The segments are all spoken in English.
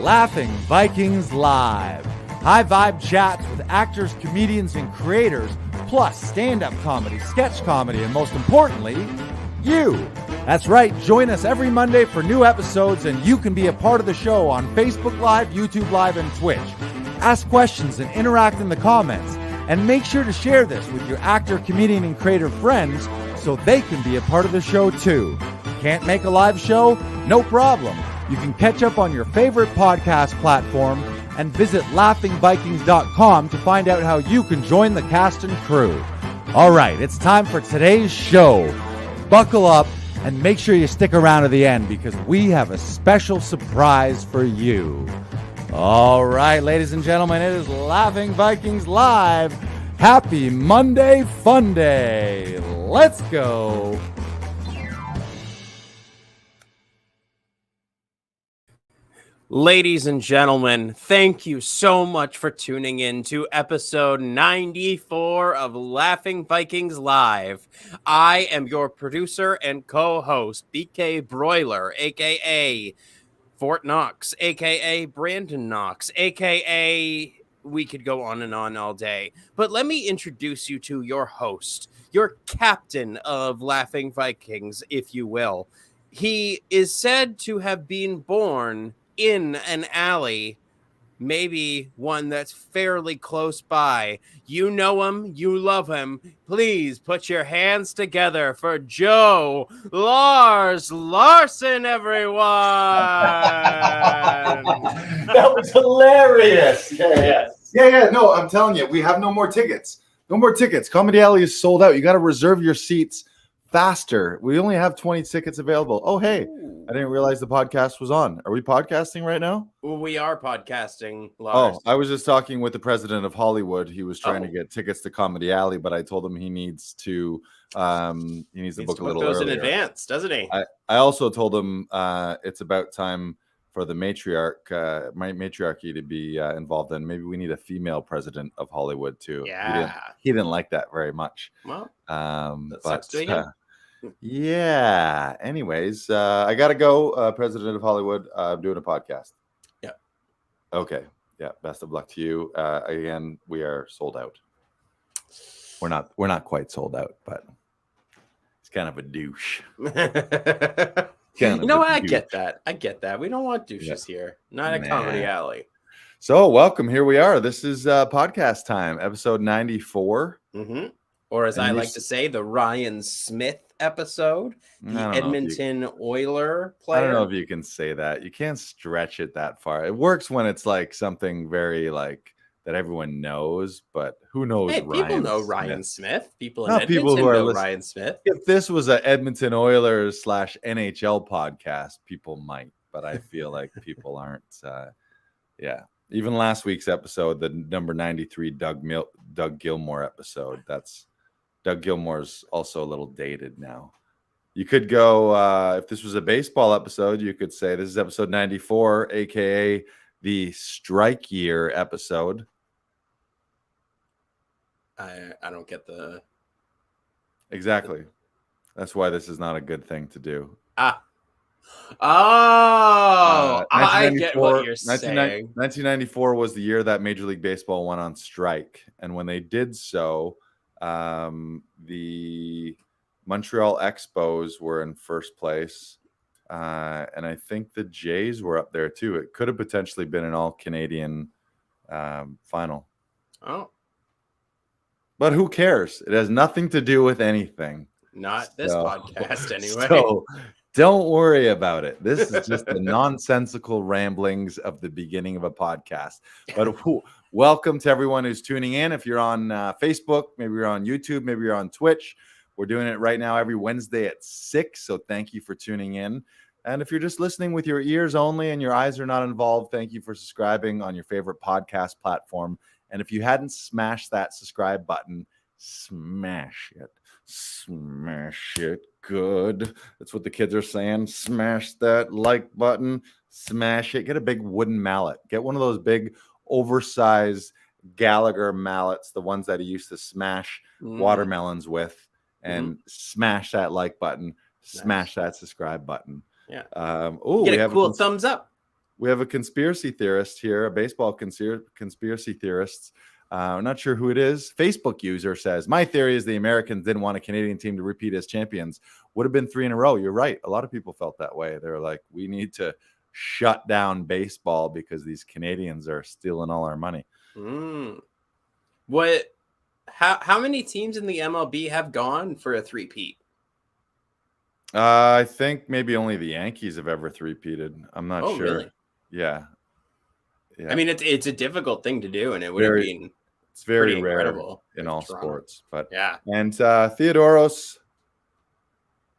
Laughing Vikings Live. High vibe chats with actors, comedians, and creators, plus stand-up comedy, sketch comedy, and most importantly, you. That's right, join us every Monday for new episodes, and you can be a part of the show on Facebook Live, YouTube Live, and Twitch. Ask questions and interact in the comments, and make sure to share this with your actor, comedian, and creator friends so they can be a part of the show too. Can't make a live show? No problem. You can catch up on your favorite podcast platform and visit laughingvikings.com to find out how you can join the cast and crew. All right, it's time for today's show. Buckle up and make sure you stick around to the end because we have a special surprise for you. All right, ladies and gentlemen, it is Laughing Vikings Live. Happy Monday Fun Day. Let's go. Ladies and gentlemen, thank you so much for tuning in to episode 94 of Laughing Vikings Live. I am your producer and co-host, BK Broiler, a.k.a. Fort Knox, a.k.a. Brandon Knox, a.k.a. we could go on and on all day. But let me introduce you to your host, your captain of Laughing Vikings, if you will. He is said to have been born in an alley, maybe one that's fairly close by. You know him, you love him. Please put your hands together for Joe Lars Larson, everyone. That was hilarious. Yeah. No, I'm telling you, we have no more tickets. No more tickets. Comedy Alley is sold out. You got to reserve your seats faster. We only have 20 tickets available. Oh, hey, I didn't realize the podcast was on. Are we podcasting right now? We are podcasting, Lars. Oh, I was just talking with the president of Hollywood. He was trying to get tickets to Comedy Alley, but I told him he needs to book a little those earlier in advance, doesn't he? I also told him it's about time for the matriarchy to be involved in. Maybe we need a female president of Hollywood too. Yeah, he didn't like that very much. Well, but yeah. Anyways, I gotta go. President of Hollywood. I'm doing a podcast. Yeah. Okay. Yeah. Best of luck to you. Again, we are sold out. We're not quite sold out, but it's kind of a douche. I get that. We don't want douches here. Not at Comedy Alley. So welcome. Here we are. This is podcast time, episode 94. Mm-hmm. Or as I like to say, the Ryan Smith episode, the Edmonton Oiler player. I don't know if you can say that. You can't stretch it that far. It works when it's like something very like that everyone knows, but who knows? Hey, people know Ryan Smith. People in Edmonton people who are know Ryan Smith. If this was an Edmonton Oilers / NHL podcast, people might, but I feel like people aren't. Even last week's episode, the number 93 Doug Gilmore episode, that's Doug Gilmore's also a little dated now. You could go, if this was a baseball episode, you could say this is episode 94, aka the strike year episode. I don't get the... Exactly. That's why this is not a good thing to do. I get what you're saying. 1994 was the year that Major League Baseball went on strike. And when they did so, the Montreal Expos were in first place. And I think the Jays were up there too. It could have potentially been an all-Canadian final. Oh. But who cares? It has nothing to do with anything. Not this podcast, anyway. So don't worry about it. This is just the nonsensical ramblings of the beginning of a podcast. But welcome to everyone who's tuning in. If you're on Facebook, maybe you're on YouTube, maybe you're on Twitch. We're doing it right now every Wednesday at 6. So thank you for tuning in. And if you're just listening with your ears only and your eyes are not involved, thank you for subscribing on your favorite podcast platform. And if you hadn't smashed that subscribe button, smash it. Smash it good. That's what the kids are saying. Smash that like button. Smash it. Get a big wooden mallet. Get one of those big oversized Gallagher mallets, the ones that he used to smash watermelons with, and smash that like button. Smash that subscribe button. Yeah. We get a have cool thumbs up. we have a conspiracy theorist here, a baseball conspiracy theorist. I'm not sure who it is. Facebook user says, my theory is the Americans didn't want a Canadian team to repeat as champions. Would have been 3 in a row. You're right. A lot of people felt that way. They're like, we need to shut down baseball because these Canadians are stealing all our money. How many teams in the MLB have gone for a three-peat? I think maybe only the Yankees have ever three-peated. I'm not sure. Really? Yeah. I mean, it's a difficult thing to do, and it would have been very pretty rare incredible in all sports. But yeah. And Theodoros,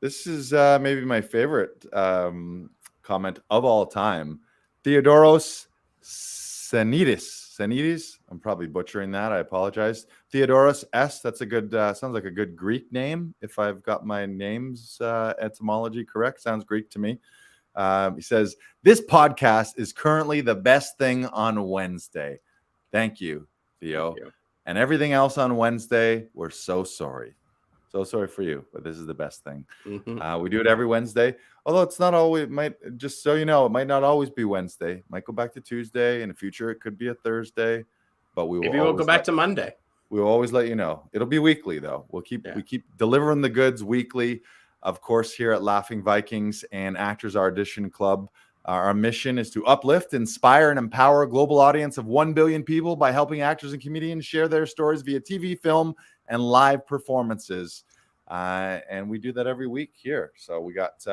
this is maybe my favorite comment of all time. Theodoros Sanidis. I'm probably butchering that. I apologize. Theodoros S. That's a good, sounds like a good Greek name. If I've got my name's etymology correct, sounds Greek to me. He says, this podcast is currently the best thing on Wednesday. Thank you, Theo. Thank you. And everything else on Wednesday, we're so sorry. So sorry for you, but this is the best thing. We do it every Wednesday. Although it's not always, just so you know, it might not always be Wednesday. It might go back to Tuesday. In the future, it could be a Thursday. But maybe we'll go back to Monday. We'll always let you know. It'll be weekly, though. We keep delivering the goods weekly. Of course, here at Laughing Vikings and Actors Audition Club, our mission is to uplift, inspire, and empower a global audience of 1 billion people by helping actors and comedians share their stories via TV, film, and live performances. And we do that every week here. So we got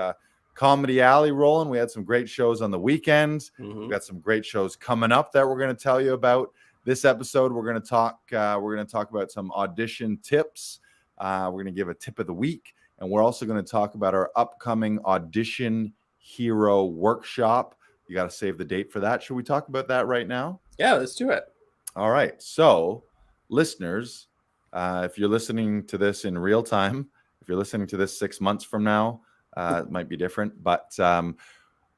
Comedy Alley rolling. We had some great shows on the weekend. We've got some great shows coming up that we're going to tell you about. This episode, we're going to talk about some audition tips. We're going to give a tip of the week. And we're also going to talk about our upcoming Audition Hero workshop. You got to save the date for that. Should we talk about that right now? Yeah, let's do it. All right. So, listeners, if you're listening to this in real time, if you're listening to this 6 months from now, it might be different. But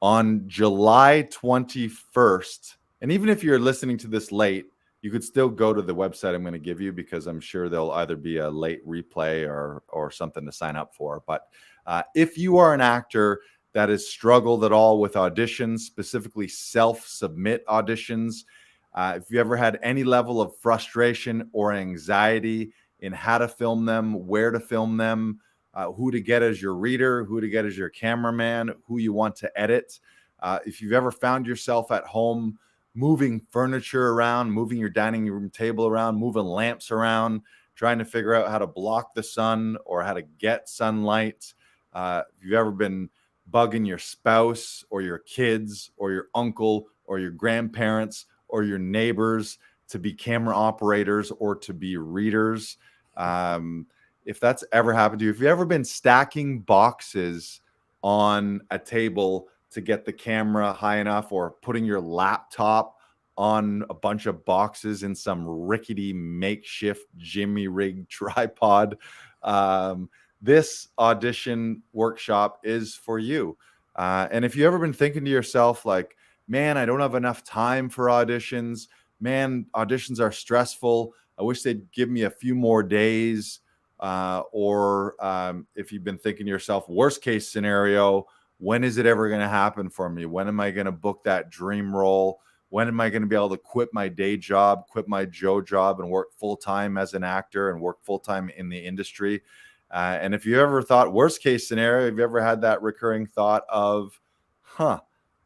on July 21st, and even if you're listening to this late, you could still go to the website I'm going to give you, because I'm sure there'll either be a late replay or something to sign up for. But if you are an actor that has struggled at all with auditions, specifically self-submit auditions, if you ever had any level of frustration or anxiety in how to film them, where to film them, who to get as your reader, who to get as your cameraman, who you want to edit, if you've ever found yourself at home moving furniture around, moving your dining room table around, moving lamps around, trying to figure out how to block the sun or how to get sunlight. If you've ever been bugging your spouse or your kids or your uncle or your grandparents or your neighbors to be camera operators or to be readers, if that's ever happened to you, if you've ever been stacking boxes on a table to get the camera high enough, or putting your laptop on a bunch of boxes in some rickety makeshift Jimmy rig tripod, this audition workshop is for you. And if you've ever been thinking to yourself, like, man, I don't have enough time for auditions. Man, auditions are stressful. I wish they'd give me a few more days. Or if you've been thinking to yourself, worst case scenario, when is it ever going to happen for me? When am I going to book that dream role? When am I going to be able to quit my day job, quit my Joe job, and work full-time as an actor and work full-time in the industry? And if you ever thought worst case scenario, have you ever had that recurring thought of,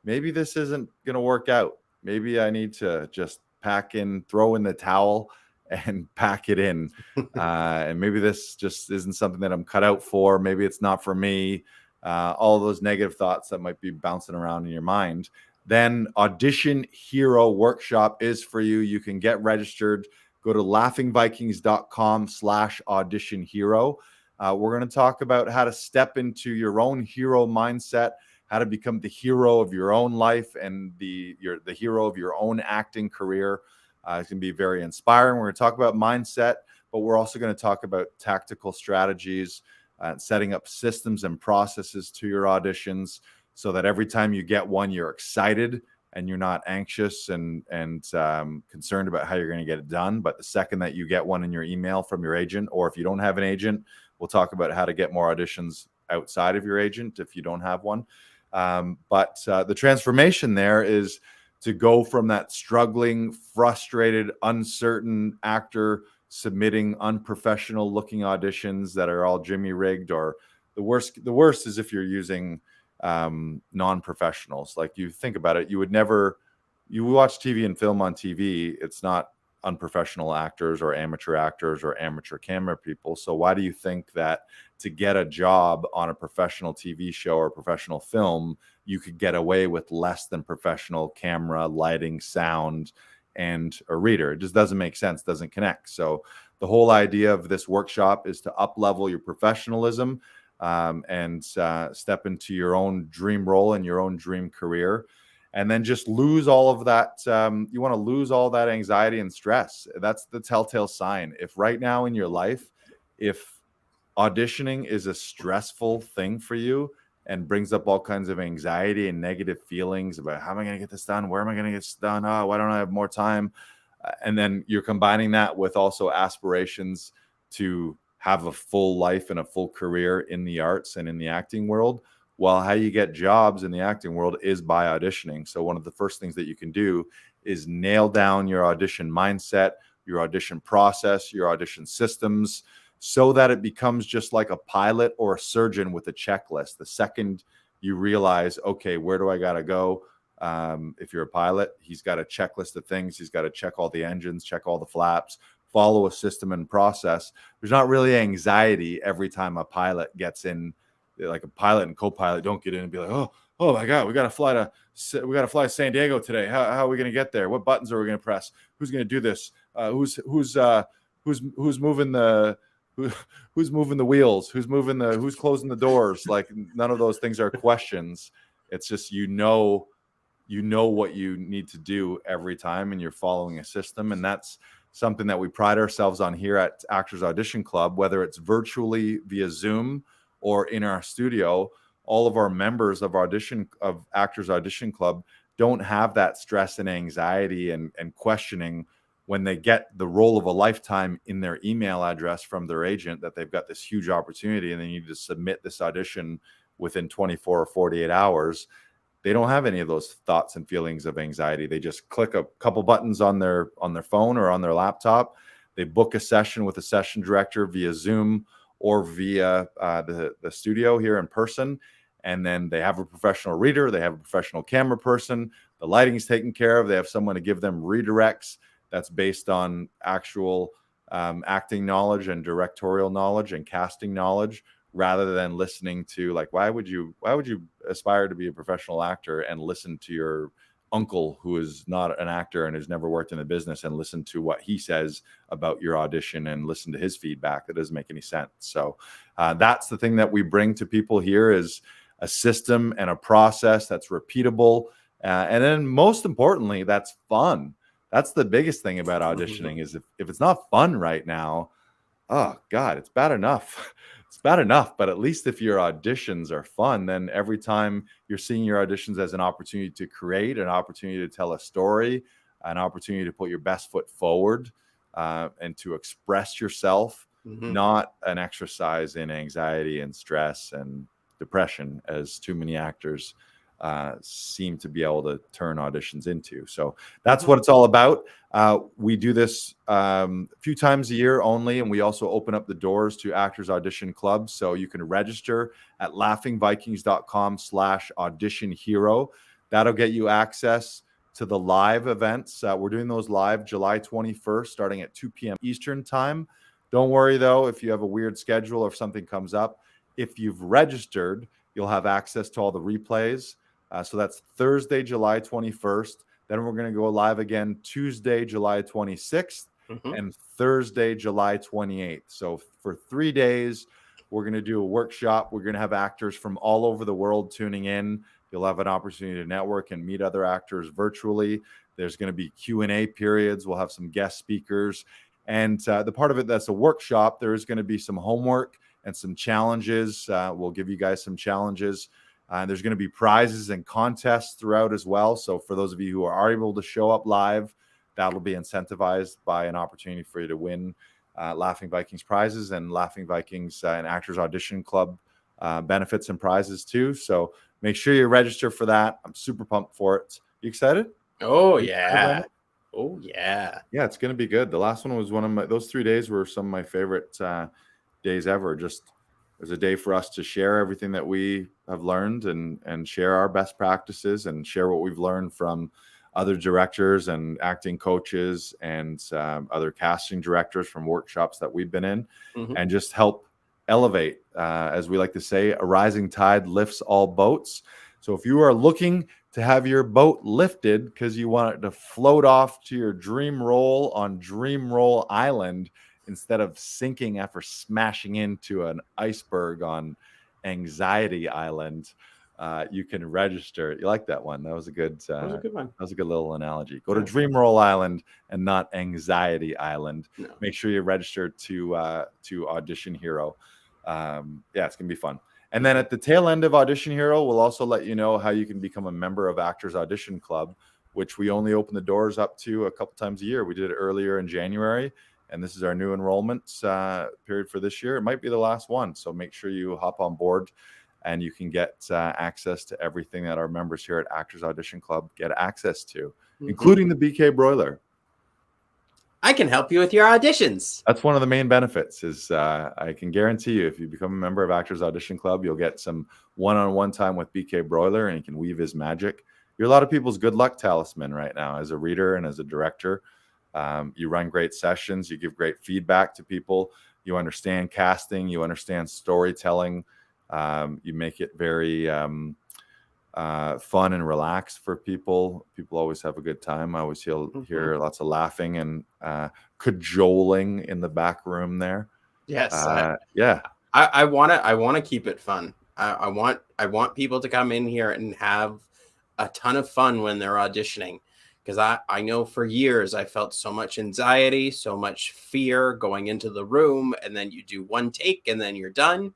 maybe this isn't going to work out. Maybe I need to just throw in the towel and pack it in. And maybe this just isn't something that I'm cut out for. Maybe it's not for me. All those negative thoughts that might be bouncing around in your mind, then Audition Hero Workshop is for you. You can get registered. Go to laughingvikings.com/audition hero. We're going to talk about how to step into your own hero mindset, how to become the hero of your own life and the hero of your own acting career. It's going to be very inspiring. We're going to talk about mindset, but we're also going to talk about tactical strategies, setting up systems and processes to your auditions so that every time you get one, you're excited and you're not anxious and concerned about how you're going to get it done. But the second that you get one in your email from your agent, or if you don't have an agent, we'll talk about how to get more auditions outside of your agent if you don't have one. But the transformation there is to go from that struggling, frustrated, uncertain actor submitting unprofessional looking auditions that are all jimmy rigged, or the worst is if you're using non-professionals. Like, you think about it, you watch TV and film on TV, it's not unprofessional actors or amateur camera people. So why do you think that to get a job on a professional TV show or professional film, you could get away with less than professional camera, lighting, sound, and a reader? It just doesn't make sense, doesn't connect. So the whole idea of this workshop is to up-level your professionalism and step into your own dream role and your own dream career. And then just lose all of that. You want to lose all that anxiety and stress. That's the telltale sign. If right now in your life, if auditioning is a stressful thing for you and brings up all kinds of anxiety and negative feelings about how am I going to get this done? Where am I going to get this done? Oh, why don't I have more time? And then you're combining that with also aspirations to have a full life and a full career in the arts and in the acting world. Well, how you get jobs in the acting world is by auditioning. So one of the first things that you can do is nail down your audition mindset, your audition process, your audition systems, so that it becomes just like a pilot or a surgeon with a checklist. The second you realize, okay, where do I got to go? If you're a pilot, he's got a checklist of things. He's got to check all the engines, check all the flaps, follow a system and process. There's not really anxiety every time a pilot gets in. Like a pilot and co-pilot don't get in and be like, oh my God, we got to fly to San Diego today. How are we going to get there? What buttons are we going to press? Who's going to do this? Who's moving the wheels? Who's closing the doors? Like, none of those things are questions. It's just, you know what you need to do every time, and you're following a system. And that's something that we pride ourselves on here at Actors Audition Club, whether it's virtually via Zoom or in our studio. All of our members of Actors Audition Club don't have that stress and anxiety and questioning when they get the role of a lifetime in their email address from their agent, that they've got this huge opportunity and they need to submit this audition within 24 or 48 hours. They don't have any of those thoughts and feelings of anxiety. They just click a couple buttons on their phone or on their laptop. They book a session with a session director via Zoom or via the studio here in person. And then they have a professional reader, they have a professional camera person, the lighting is taken care of, they have someone to give them redirects that's based on actual acting knowledge and directorial knowledge and casting knowledge, rather than listening to, like, why would you aspire to be a professional actor and listen to your uncle who is not an actor and has never worked in the business and listen to what he says about your audition and listen to his feedback? That doesn't make any sense. So that's the thing that we bring to people here, is a system and a process that's repeatable. And then most importantly, that's fun. That's the biggest thing about auditioning, is if it's not fun right now, oh God, it's bad enough. It's bad enough. But at least if your auditions are fun, then every time you're seeing your auditions as an opportunity to create, an opportunity to tell a story, an opportunity to put your best foot forward and to express yourself, not an exercise in anxiety and stress and depression, as too many actors seem to be able to turn auditions into. So that's what it's all about. We do this a few times a year only, and we also open up the doors to Actors Audition Club. So you can register at laughingvikings.com/audition hero. That'll get you access to the live events. We're doing those live July 21st, starting at 2 p.m. Eastern time. Don't worry though, if you have a weird schedule or if something comes up, if you've registered, you'll have access to all the replays. So that's Thursday, July 21st. Then we're going to go live again Tuesday, July 26th, and Thursday, July 28th. So for 3 days, we're going to do a workshop. We're going to have actors from all over the world tuning in. You'll have an opportunity to network and meet other actors virtually. There's going to be Q&A periods. We'll have some guest speakers. And the part of it that's a workshop, there is going to be some homework and some challenges. We'll give you guys some challenges. There's going to be prizes and contests throughout as well. So for those of you who are able to show up live, that'll be incentivized by an opportunity for you to win Laughing Vikings prizes and Laughing Vikings and Actors Audition Club benefits and prizes too. So make sure you register for that. I'm super pumped for it. You excited? Oh yeah. Oh yeah. Yeah, it's going to be good. The last one was those 3 days were some of my favorite days ever. Just it was a day for us to share everything that we have learned and share our best practices and share what we've learned from other directors and acting coaches and other casting directors from workshops that we've been in, and just help elevate. As we like to say, a rising tide lifts all boats. So if you are looking to have your boat lifted because you want it to float off to your dream role on Dream Roll Island instead of sinking after smashing into an iceberg on Anxiety Island, you can register. You like that one? That was a good. That was a good one. That was a good little analogy. Go to Dream Roll Island and not Anxiety Island. No. Make sure you register to Audition Hero. Yeah, it's gonna be fun. And then at the tail end of Audition Hero, we'll also let you know how you can become a member of Actors Audition Club, which we only open the doors up to a couple times a year. We did it earlier in January, and this is our new enrollment period for this year. It might be the last one, so make sure you hop on board, and you can get access to everything that our members here at Actors Audition Club get access to, including the BK broiler. I can help you with your auditions. That's one of the main benefits is I can guarantee you if you become a member of Actors Audition Club, you'll get some one-on-one time with BK Broiler, and he can weave his magic. You're a lot of people's good luck talisman right now as a reader and as a director. You run great sessions. You give great feedback to people. You understand casting. You understand storytelling. You make it very fun and relaxed for people. People always have a good time. I always hear lots of laughing and cajoling in the back room there. Yes. Yeah. I want to keep it fun. I want people to come in here and have a ton of fun when they're auditioning, because I know for years I felt so much anxiety, so much fear going into the room, and then you do one take and then you're done.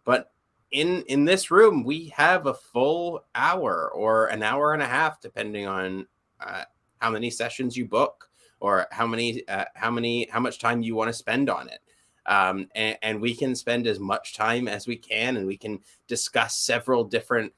But in this room, we have a full hour or an hour and a half, depending on how many sessions you book or how much time you want to spend on it. And we can spend as much time as we can, and we can discuss several different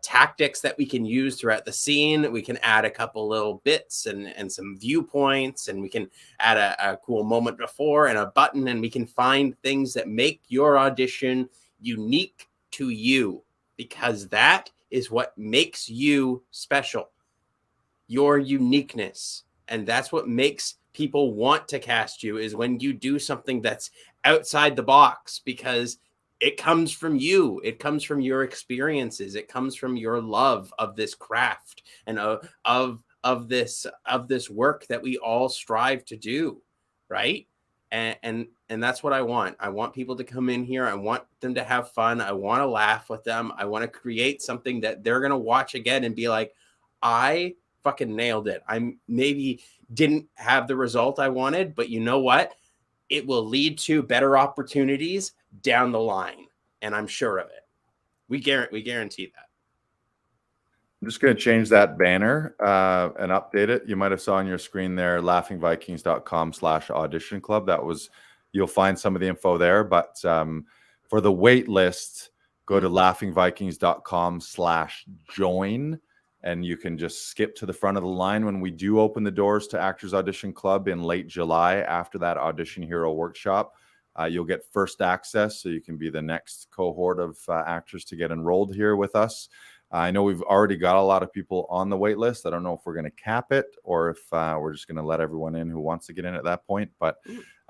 tactics that we can use throughout the scene. We can add a couple little bits and some viewpoints, and we can add a cool moment before and a button, and we can find things that make your audition unique to you, because that is what makes you special, your uniqueness. And that's what makes people want to cast you, is when you do something that's outside the box, because it comes from you. It comes from your experiences. It comes from your love of this craft and of this work that we all strive to do, right? And that's what I want. I want people to come in here. I want them to have fun. I want to laugh with them. I want to create something that they're going to watch again and be like, I fucking nailed it. I maybe didn't have the result I wanted, but you know what? It will lead to better opportunities down the line. And I'm sure of it. We guarantee that. I'm just going to change that banner and update it. You might have saw on your screen there, laughingvikings.com/audition club. You'll find some of the info there. But for the wait list, go to laughingvikings.com/join. And you can just skip to the front of the line when we do open the doors to Actors Audition Club in late July after that Audition Hero workshop. You'll get first access, so you can be the next cohort of actors to get enrolled here with us. I know we've already got a lot of people on the wait list. I don't know if we're going to cap it or if we're just going to let everyone in who wants to get in at that point. But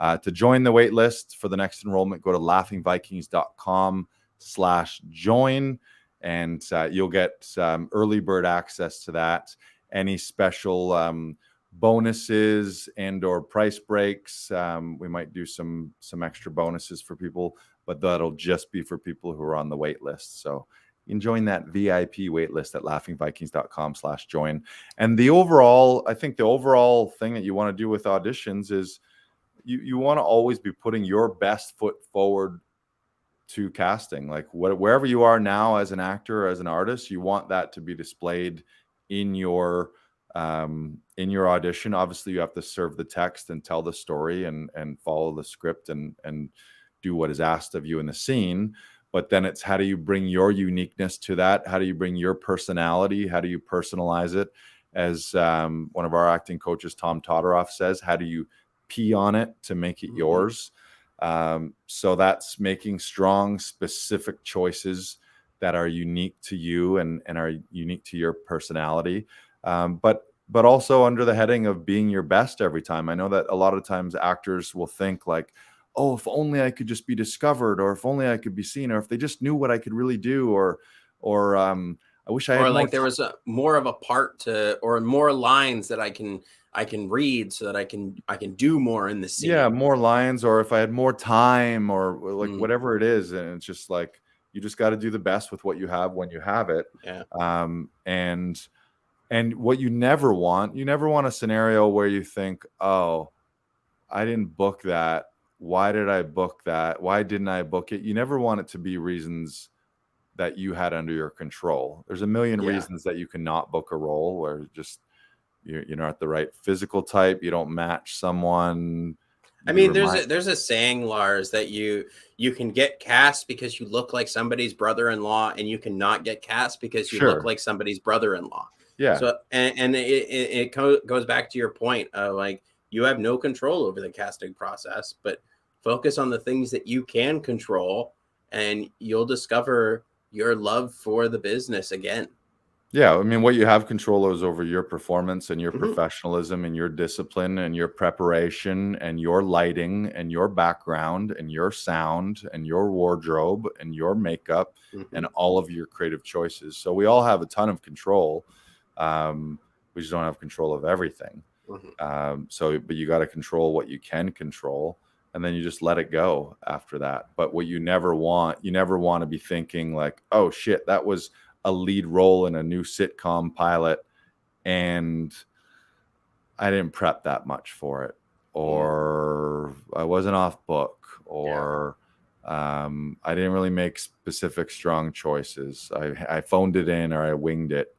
to join the wait list for the next enrollment, go to laughingvikings.com/join. And you'll get early bird access to that. Any special bonuses and or price breaks. We might do some extra bonuses for people, but that'll just be for people who are on the wait list. So you can join that VIP wait list at laughingvikings.com/join. And I think the overall thing that you want to do with auditions is you want to always be putting your best foot forward to casting. Like wherever you are now as an actor or as an artist, you want that to be displayed in your audition. Obviously you have to serve the text and tell the story and follow the script and do what is asked of you in the scene. but then it's how do you bring your uniqueness to that? How do you bring your personality? How do you personalize it? As one of our acting coaches, Tom Todoroff, says, how do you pee on it to make it yours? So that's making strong, specific choices that are unique to you and are unique to your personality. But also under the heading of being your best every time. I know that a lot of times actors will think like, oh, if only I could just be discovered, or if only I could be seen, or if they just knew what I could really do, or I wish I had or like more there was more of a part to, or more lines that I can read so that I can do more in the scene. Yeah, more lines, or if I had more time, or like whatever it is. And it's just like, you just got to do the best with what you have when you have it. Yeah. And what you never want a scenario where you think, oh, I didn't book that. Why did I book that? Why didn't I book it? You never want it to be reasons that you had under your control. There's a million reasons that you cannot book a role, where just you're not the right physical type, you don't match someone. I mean, there's a saying, Lars, that you can get cast because you look like somebody's brother-in-law, and you cannot get cast because you look like somebody's brother-in-law. Yeah. So and it goes back to your point of like, you have no control over the casting process, but focus on the things that you can control, and you'll discover your love for the business again. Yeah, I mean, what you have control is over your performance and your professionalism and your discipline and your preparation and your lighting and your background and your sound and your wardrobe and your makeup and all of your creative choices. So we all have a ton of control. We just don't have control of everything. But you got to control what you can control, and then you just let it go after that. But what you never want to be thinking like, oh shit, that was a lead role in a new sitcom pilot, and I didn't prep that much for it, or I wasn't off book, or I didn't really make specific strong choices. I phoned it in, or I winged it.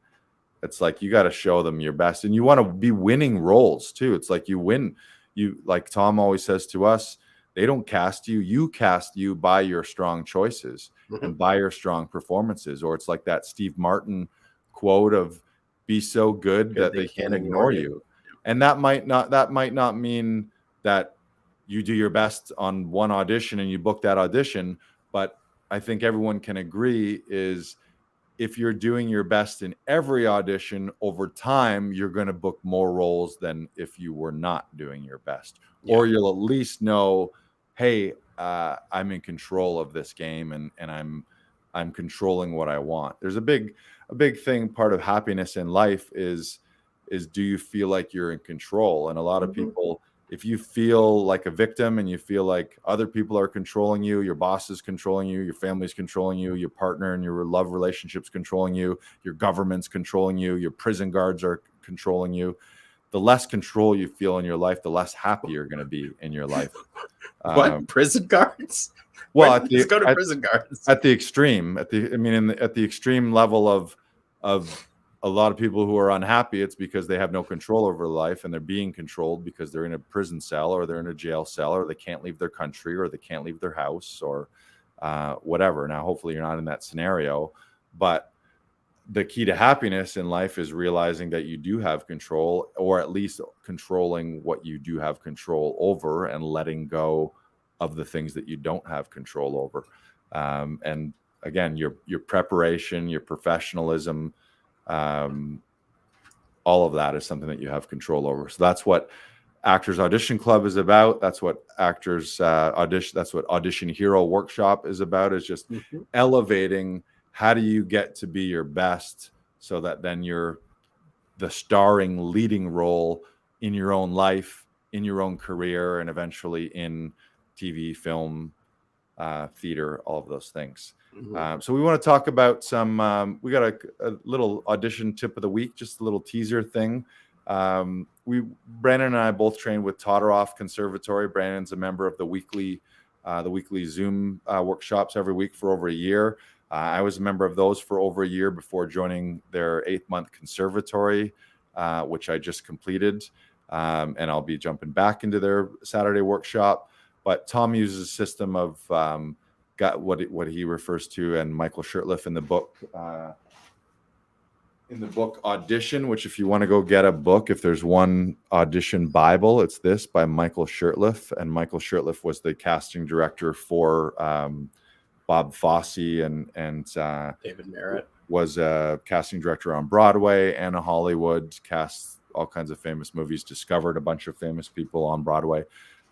It's like, you got to show them your best, and you want to be winning roles too. It's like, you win. You, like Tom always says to us, they don't cast you. You cast you by your strong choices and by your strong performances. Or it's like that Steve Martin quote of, be so good that they can't ignore you. And that might not mean that you do your best on one audition and you book that audition. But I think everyone can agree is, if you're doing your best in every audition, over time, you're going to book more roles than if you were not doing your best. Or you'll at least know, hey, I'm in control of this game, and I'm controlling what I want. There's a big thing. Part of happiness in life is do you feel like you're in control? And a lot of people, if you feel like a victim and you feel like other people are controlling you, your boss is controlling you, your family's controlling you, your partner and your love relationship's controlling you, your government's controlling you, your prison guards are controlling you, the less control you feel in your life, the less happy you're going to be in your life. What? Prison guards? Well, let's go to prison guards. At the extreme, at the extreme level of a lot of people who are unhappy, it's because they have no control over life, and they're being controlled because they're in a prison cell, or they're in a jail cell, or they can't leave their country, or they can't leave their house, or whatever. Now, hopefully you're not in that scenario, but the key to happiness in life is realizing that you do have control, or at least controlling what you do have control over, and letting go of the things that you don't have control over. And again, your preparation, your professionalism, all of that is something that you have control over. So that's what Actors Audition Club is about. That's what Actors Audition. That's what Audition Hero Workshop is about. Is just elevating. How do you get to be your best, so that then you're the starring leading role in your own life, in your own career, and eventually in TV, film, theater, all of those things. So we want to talk about some, we got a little audition tip of the week, just a little teaser thing. Brandon and I both trained with Todoroff Conservatory. Brandon's a member of the weekly Zoom workshops every week for over a year. I was a member of those for over a year before joining their 8-month conservatory, which I just completed. And I'll be jumping back into their Saturday workshop. But Tom uses a system of got what he refers to, and Michael Shirtliff in the book. In the book Audition, which if you want to go get a book, if there's one Audition Bible, it's this by Michael Shirtliff. And Michael Shirtliff was the casting director for Bob Fosse and David Merritt. Was a casting director on Broadway and Hollywood, cast all kinds of famous movies, discovered a bunch of famous people on Broadway,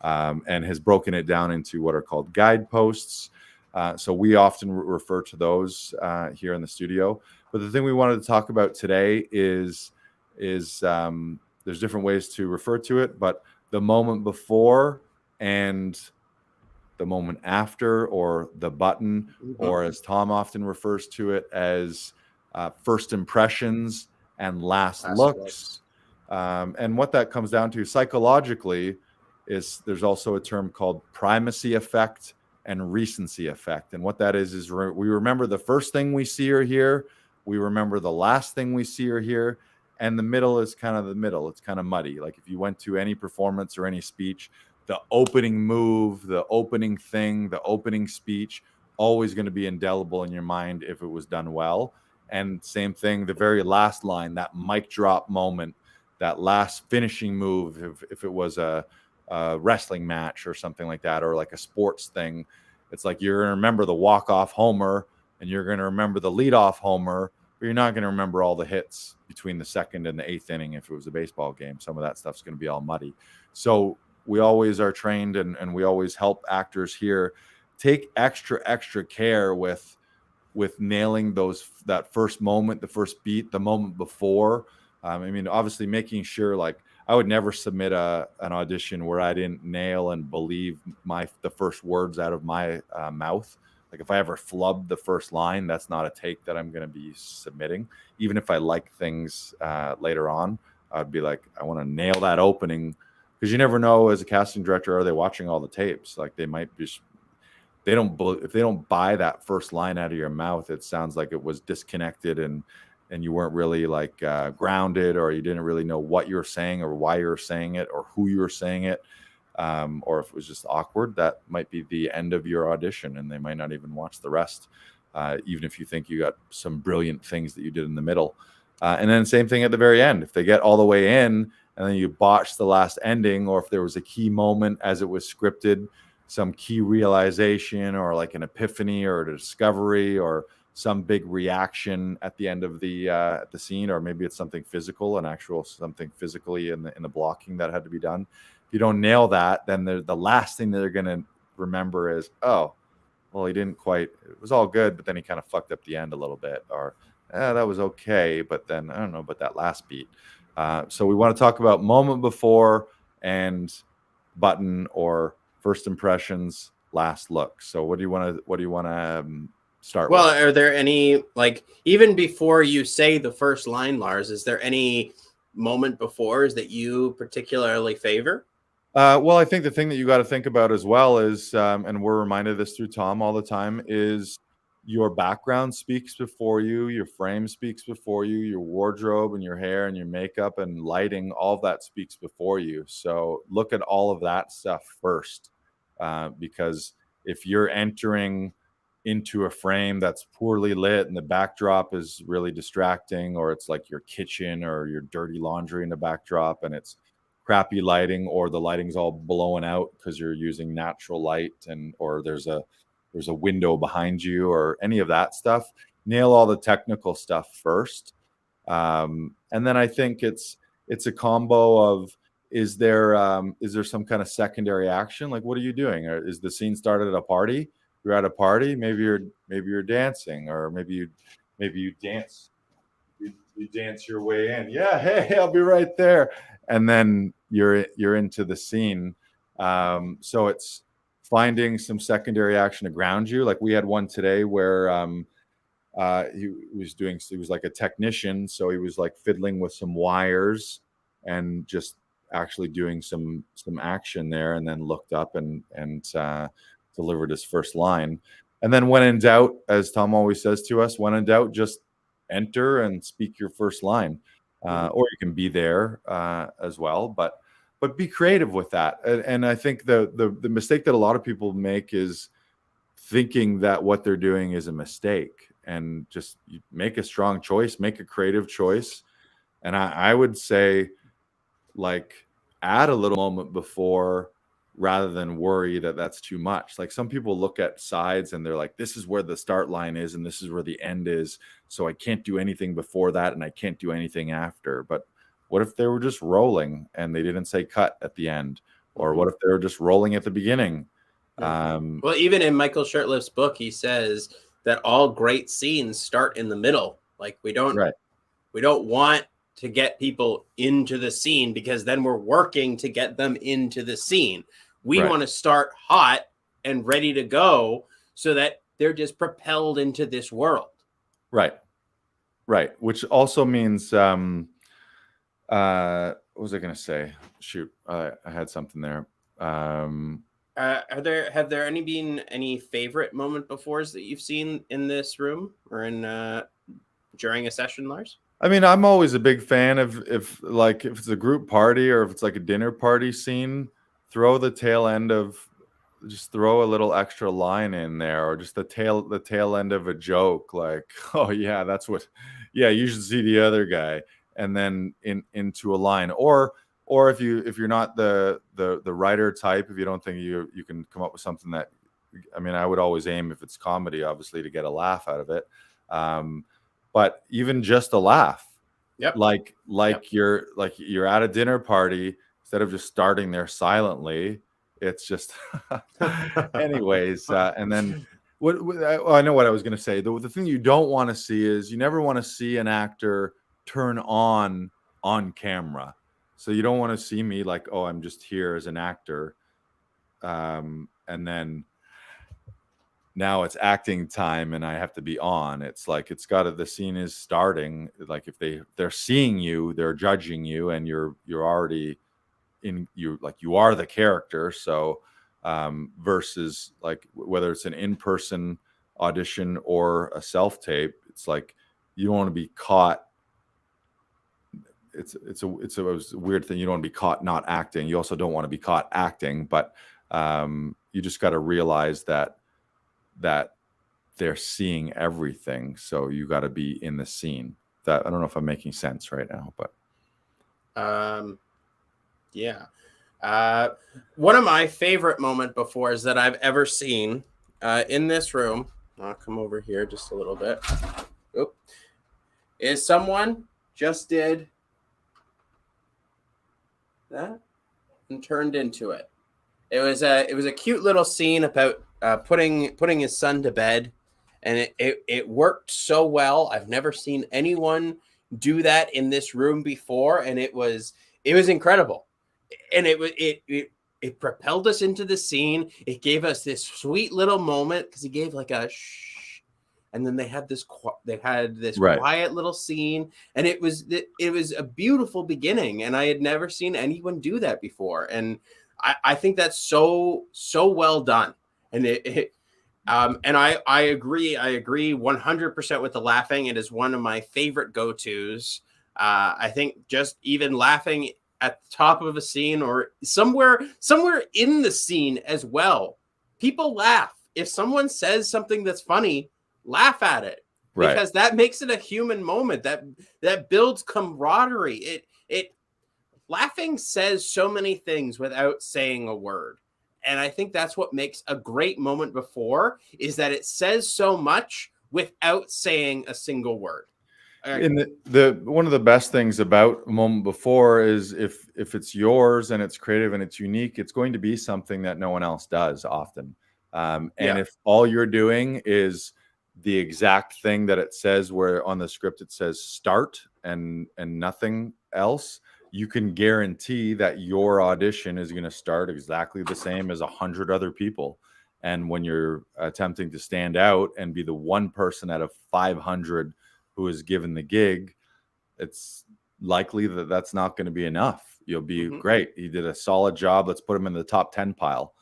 and has broken it down into what are called guideposts. So we often refer to those here in the studio. But the thing we wanted to talk about today is there's different ways to refer to it, but the moment before and the moment after, or the button, or as Tom often refers to it as first impressions and last looks. And what that comes down to psychologically is there's also a term called primacy effect and recency effect. And what that is we remember the first thing we see or hear. We remember the last thing we see or hear, and the middle is kind of the middle. It's kind of muddy. Like if you went to any performance or any speech, the opening move, the opening thing, the opening speech, always going to be indelible in your mind if it was done well. And same thing, the very last line, that mic drop moment, that last finishing move, if it was a wrestling match or something like that, or like a sports thing, it's like you're going to remember the walk-off homer, and you're going to remember the leadoff homer, but you're not going to remember all the hits between the second and the eighth inning if it was a baseball game. Some of that stuff's going to be all muddy. So we always are trained, and we always help actors here take extra care with nailing that first moment, the first beat, the moment before. I mean, obviously making sure, like, I would never submit an audition where I didn't nail and believe the first words out of my mouth. Like if I ever flubbed the first line, that's not a take that I'm going to be submitting. Even if I like things later on, I'd be like, I want to nail that opening, because you never know as a casting director, are they watching all the tapes? Like they might be, if they don't buy that first line out of your mouth, it sounds like it was disconnected and you weren't really like grounded, or you didn't really know what you were saying or why you were saying it or who you were saying it. Or if it was just awkward, that might be the end of your audition, and they might not even watch the rest, even if you think you got some brilliant things that you did in the middle. And then same thing at the very end. If they get all the way in and then you botch the last ending, or if there was a key moment as it was scripted, some key realization or like an epiphany or a discovery or some big reaction at the end of the scene, or maybe it's something physical, something physically in the blocking that had to be done. If you don't nail that, then the last thing that they're going to remember is, oh, well, he didn't quite, it was all good, but then he kind of fucked up the end a little bit, or that was okay, but then I don't know about that last beat. So we want to talk about moment before and button, or first impressions, last look. So what do you want to start with? Are there any, like, even before you say the first line, Lars, is there any moment befores that you particularly favor? Well, I think the thing that you got to think about as well is, and we're reminded of this through Tom all the time, is your background speaks before you, your frame speaks before you, your wardrobe and your hair and your makeup and lighting, all of that speaks before you. So look at all of that stuff first, because if you're entering into a frame that's poorly lit and the backdrop is really distracting, or it's like your kitchen or your dirty laundry in the backdrop and it's crappy lighting, or the lighting's all blown out because you're using natural light, or there's a window behind you, or any of that stuff, nail all the technical stuff first. And then I think it's a combo of, is there some kind of secondary action? Like, what are you doing? Or is the scene started at a party? You're at a party, maybe you're dancing, or maybe you dance. You dance your way in. Yeah, hey, I'll be right there. And then you're into the scene. So it's finding some secondary action to ground you. Like we had one today where he was like a technician, so he was like fiddling with some wires and just actually doing some action there, and then looked up and delivered his first line. And then when in doubt, as Tom always says to us, when in doubt, just enter and speak your first line. Or you can be there as well, but be creative with that. And I think the mistake that a lot of people make is thinking that what they're doing is a mistake, and just make a strong choice, make a creative choice. And I would say, like, add a little moment before, rather than worry that that's too much. Like, some people look at sides and they're like, this is where the start line is and this is where the end is, so I can't do anything before that and I can't do anything after. But what if they were just rolling and they didn't say cut at the end? Or what if they were just rolling at the beginning? Well, even in Michael Shirtliff's book, he says that all great scenes start in the middle. Like, we don't want to get people into the scene, because then we're working to get them into the scene. We want to start hot and ready to go, so that they're just propelled into this world. Right. Which also means, what was I going to say? Shoot, I had something there. Have there been any favorite moment befores that you've seen in this room or in during a session, Lars? I mean, I'm always a big fan of, if it's a group party or if it's like a dinner party scene, throw the tail end of, just throw a little extra line in there, or just the tail end of a joke, like, oh yeah, that's what, yeah, you should see the other guy, and then into a line. Or if you're not the writer type, if you don't think you can come up with something that, I mean, I would always aim, if it's comedy, obviously, to get a laugh out of it. But even just a laugh, like you're at a dinner party, instead of just starting there silently, it's just, anyways. And then I know what I was going to say. The thing you don't want to see is, you never want to see an actor turn on camera. So you don't want to see me like, oh, I'm just here as an actor, and then now it's acting time and I have to be on. It's like, the scene is starting. Like, if they're seeing you, they're judging you, and you're already you are the character. So versus, like, whether it's an in-person audition or a self-tape, it's like, you don't want to be caught. It's a weird thing. You don't want to be caught not acting. You also don't want to be caught acting, but you just got to realize that they're seeing everything. So you got to be in the scene. That, I don't know if I'm making sense right now, but yeah. One of my favorite moment befores that I've ever seen in this room, I'll come over here just a little bit, is someone just did that and turned into it. It was a cute little scene about putting his son to bed, and it worked so well. I've never seen anyone do that in this room before, and it was incredible. And it propelled us into the scene. It gave us this sweet little moment, because he gave like a shh, and then they had this quiet little scene, and it was a beautiful beginning, and I had never seen anyone do that before, and I think that's so well done. And and I agree 100% with the laughing. It is one of my favorite go-tos. I think just even laughing at the top of a scene, or somewhere in the scene as well, people laugh. If someone says something that's funny, laugh at it, because that makes it a human moment. That builds camaraderie. Laughing says so many things without saying a word. And I think that's what makes a great moment before, is that it says so much without saying a single word. And the one of the best things about a moment before is, if it's yours and it's creative and it's unique, it's going to be something that no one else does often. And if all you're doing is the exact thing that it says, where on the script it says start and nothing else, you can guarantee that your audition is going to start exactly the same as 100 other people. And when you're attempting to stand out and be the one person out of 500 who is given the gig, it's likely that that's not going to be enough. You'll be great. He did a solid job. Let's put him in the top 10 pile.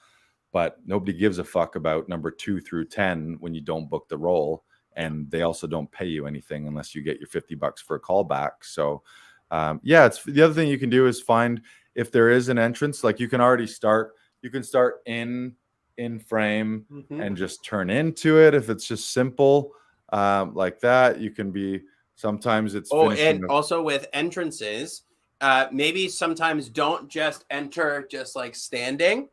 But nobody gives a fuck about number 2 through 10 when you don't book the role. And they also don't pay you anything unless you get your $50 for a callback. So it's the other thing you can do is find, if there is an entrance, like you can start in in frame Mhm. and just turn into it. If it's just simple like that, you can be, sometimes it's finishing. And also with entrances, maybe sometimes don't just enter just like standing.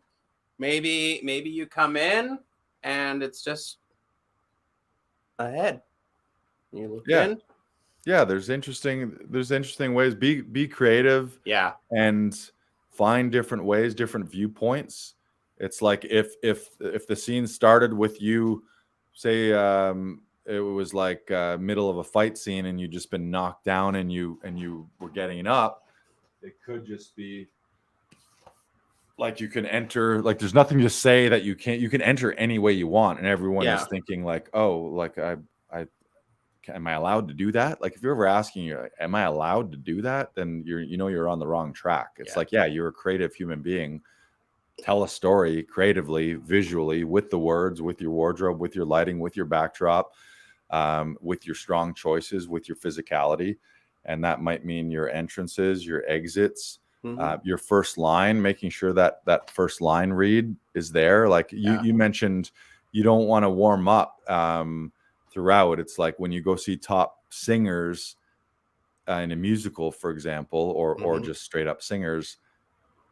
Maybe you come in and it's just ahead. You look in. Yeah, there's interesting ways. Be creative. Yeah. And find different ways, different viewpoints. It's like if the scene started with you, say it was like middle of a fight scene and you just been knocked down and you were getting up, it could just be like you can enter, like there's nothing to say that you can enter any way you want, and everyone is thinking like, oh, like I am I allowed to do that? Like if you're ever asking you, am I allowed to do that? Then you're on the wrong track. It's like, yeah, you're a creative human being. Tell a story creatively, visually, with the words, with your wardrobe, with your lighting, with your backdrop, with your strong choices, with your physicality. And that might mean your entrances, your exits, your first line, making sure that that first line read is there. Like you mentioned, you don't want to warm up throughout. It's like when you go see top singers in a musical, for example, or just straight up singers,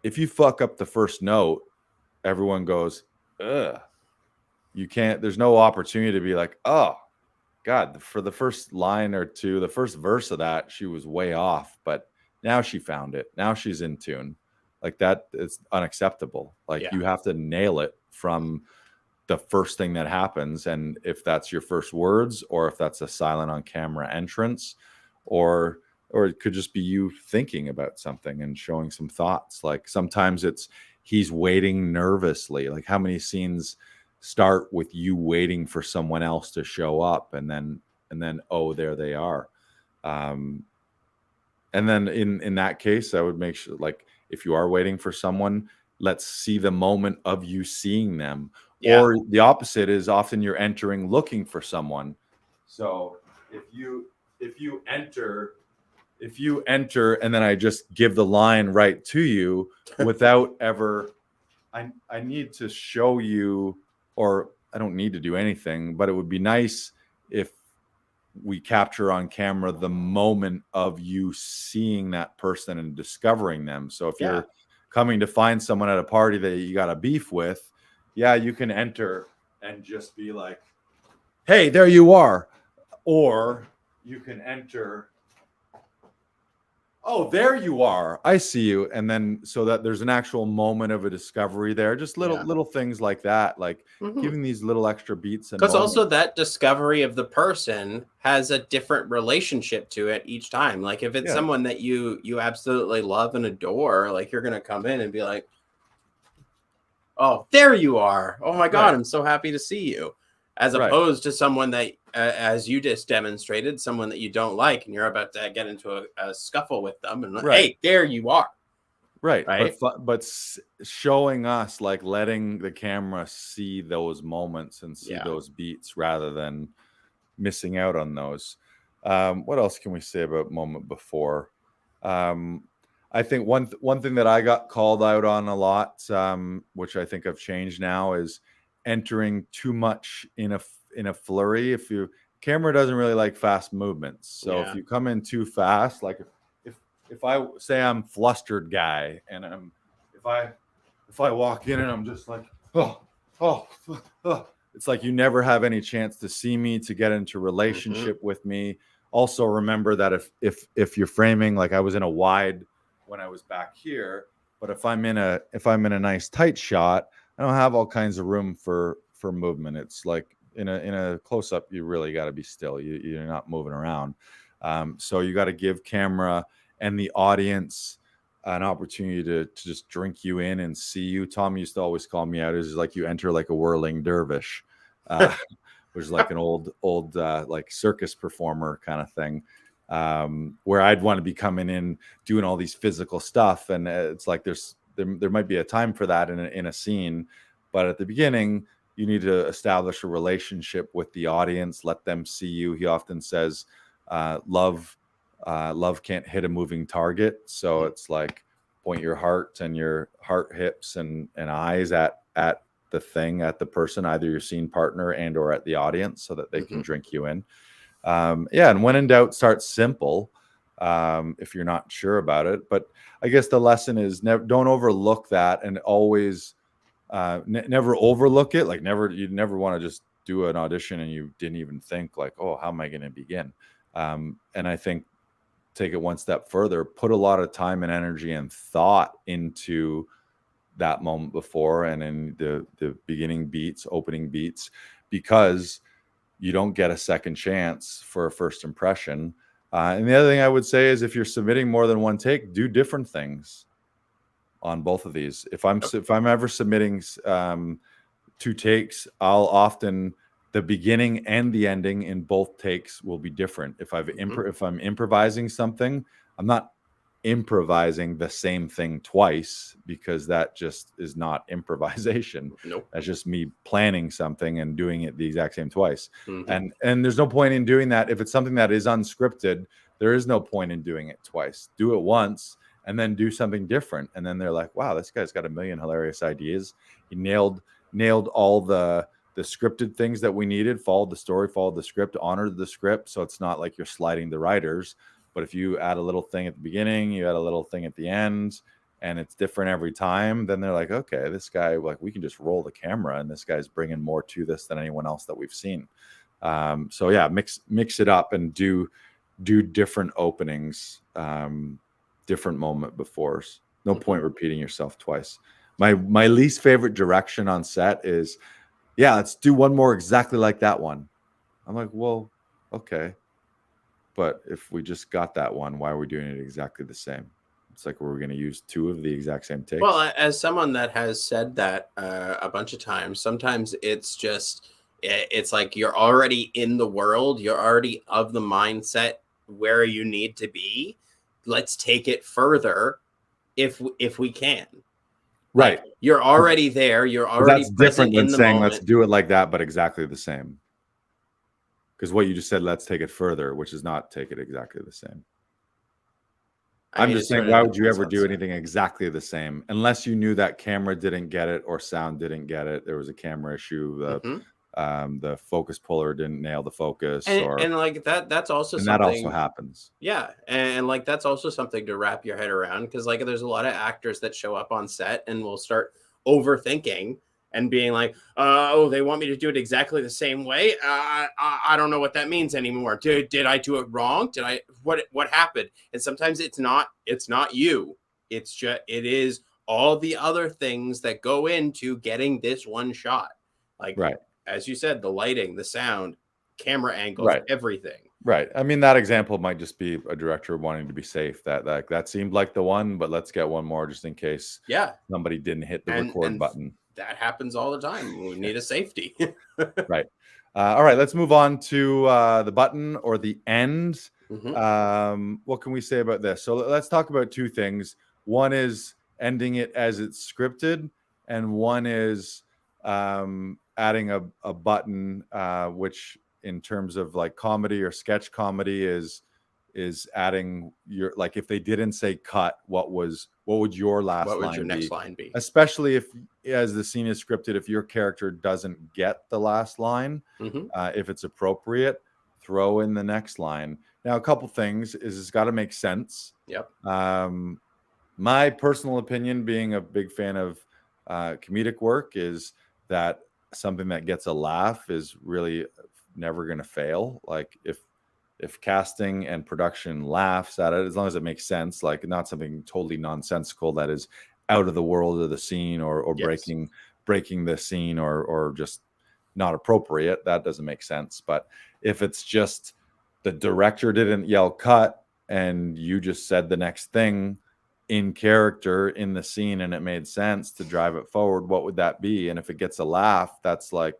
if you fuck up the first note, everyone goes, ugh. You can't, there's no opportunity to be like, oh God, for the first line or two, the first verse of that, she was way off, but now she found it. Now she's in tune. Like that is unacceptable. Like you have to nail it from the first thing that happens. And if that's your first words, or if that's a silent on camera entrance, or it could just be you thinking about something and showing some thoughts. Like sometimes it's he's waiting nervously. Like how many scenes start with you waiting for someone else to show up, and then oh, there they are. And then in that case, I would make sure, like if you are waiting for someone, let's see the moment of you seeing them. Or the opposite is often you're entering looking for someone. So if you enter and then I just give the line right to you without ever, I need to show you, or I don't need to do anything, but it would be nice if we capture on camera the moment of you seeing that person and discovering them. So if you're coming to find someone at a party that you got a beef with, you can enter and just be like, hey, there you are. Or you can enter, oh, there you are, I see you. And then so that there's an actual moment of a discovery there. Just little things like that, like giving these little extra beats. Because also that discovery of the person has a different relationship to it each time. Like if it's someone that you absolutely love and adore, like you're going to come in and be like, oh, there you are. Oh my God, I'm so happy to see you. As opposed to someone that, as you just demonstrated, someone that you don't like, and you're about to get into a scuffle with them, and hey, there you are. Right. But showing us, like letting the camera see those moments and see those beats rather than missing out on those. What else can we say about moment before? I think one thing that I got called out on a lot, which I think I've changed now, is entering too much in a flurry. If you camera doesn't really like fast movements, so if you come in too fast, like if I say I'm flustered guy, and if I walk in and I'm just like oh, it's like you never have any chance to see me, to get into relationship with me. Also remember that if you're framing, like I was in a wide when I was back here, but if I'm in a nice tight shot, I don't have all kinds of room for movement. It's like in a close up, you really got to be still. You're not moving around. So you got to give camera and the audience an opportunity to just drink you in and see you. Tom used to always call me out as like you enter like a whirling dervish, which is like an old like circus performer kind of thing. Where I'd want to be coming in doing all these physical stuff, and it's like there might be a time for that in a scene, but at the beginning you need to establish a relationship with the audience, let them see you. He often says love can't hit a moving target, so it's like point your heart and your heart, hips and eyes at the thing at the person, either your scene partner and or at the audience, so that they can drink you in. And when in doubt, start simple if you're not sure about it. But I guess the lesson is don't overlook that, and always never overlook it. Like you never want to just do an audition and you didn't even think like, oh, how am I going to begin? And I think take it one step further, put a lot of time and energy and thought into that moment before and in the beginning beats, opening beats, because you don't get a second chance for a first impression. And the other thing I would say is if you're submitting more than one take, do different things on both of these. If I'm ever submitting 2 takes, I'll often, the beginning and the ending in both takes will be different. If I'm improvising something, I'm not improvising the same thing twice, because that just is not improvisation. Nope. That's just me planning something and doing it the exact same twice. And there's no point in doing that. If it's something that is unscripted, there is no point in doing it twice. Do it once and then do something different. And then they're like, wow, this guy's got a million hilarious ideas. He nailed all the scripted things that we needed, followed the story, followed the script, honored the script. So it's not like you're sliding the writers. But if you add a little thing at the beginning, you add a little thing at the end, and it's different every time, then they're like, okay, this guy, like, we can just roll the camera, and this guy's bringing more to this than anyone else that we've seen. So yeah, mix it up and do different openings, different moment befores. No point repeating yourself twice. My least favorite direction on set is, yeah, let's do one more exactly like that one. I'm like, well, okay. But if we just got that one, why are we doing it exactly the same? It's like we're going to use 2 of the exact same takes. Well, as someone that has said that a bunch of times, sometimes it's like you're already in the world. You're already of the mindset where you need to be. Let's take it further if we can. Right. Like, you're already there. You're already that's different than saying moment. Let's do it like that, but exactly the same. Because what you just said, let's take it further, which is not take it exactly the same. I'm just saying, why would you ever do anything exactly the same unless you knew that camera didn't get it or sound didn't get it? There was a camera issue. The focus puller didn't nail the focus, and like that's also something that also happens. Yeah, and like that's also something to wrap your head around, because like there's a lot of actors that show up on set and will start overthinking and being like, oh, they want me to do it exactly the same way. I don't know what that means anymore. Did I do it wrong? What happened? And sometimes it's not you. It is all the other things that go into getting this one shot. Like, right. As you said, the lighting, the sound, camera angles, right. Everything. Right. I mean, that example might just be a director wanting to be safe. That seemed like the one, but let's get one more just in case. Yeah. Somebody didn't hit the record button. That happens all the time. We need a safety. Right. All right. Let's move on to the button or the end. What can we say about this? So let's talk about 2 things. One is ending it as it's scripted, and one is adding a button, which in terms of like comedy or sketch comedy is adding your, like, if they didn't say cut, what would your last line be? What would your next line be? Especially if, as the scene is scripted, if your character doesn't get the last line, if it's appropriate, throw in the next line. Now, a couple things is it's got to make sense. Yep. My personal opinion, being a big fan of comedic work, is that something that gets a laugh is really never going to fail. Like if casting and production laughs at it, as long as it makes sense, like not something totally nonsensical that is out of the world of the scene or yes. breaking the scene or just not appropriate, that doesn't make sense. But if it's just the director didn't yell cut and you just said the next thing in character in the scene and it made sense to drive it forward, what would that be? And if it gets a laugh, that's why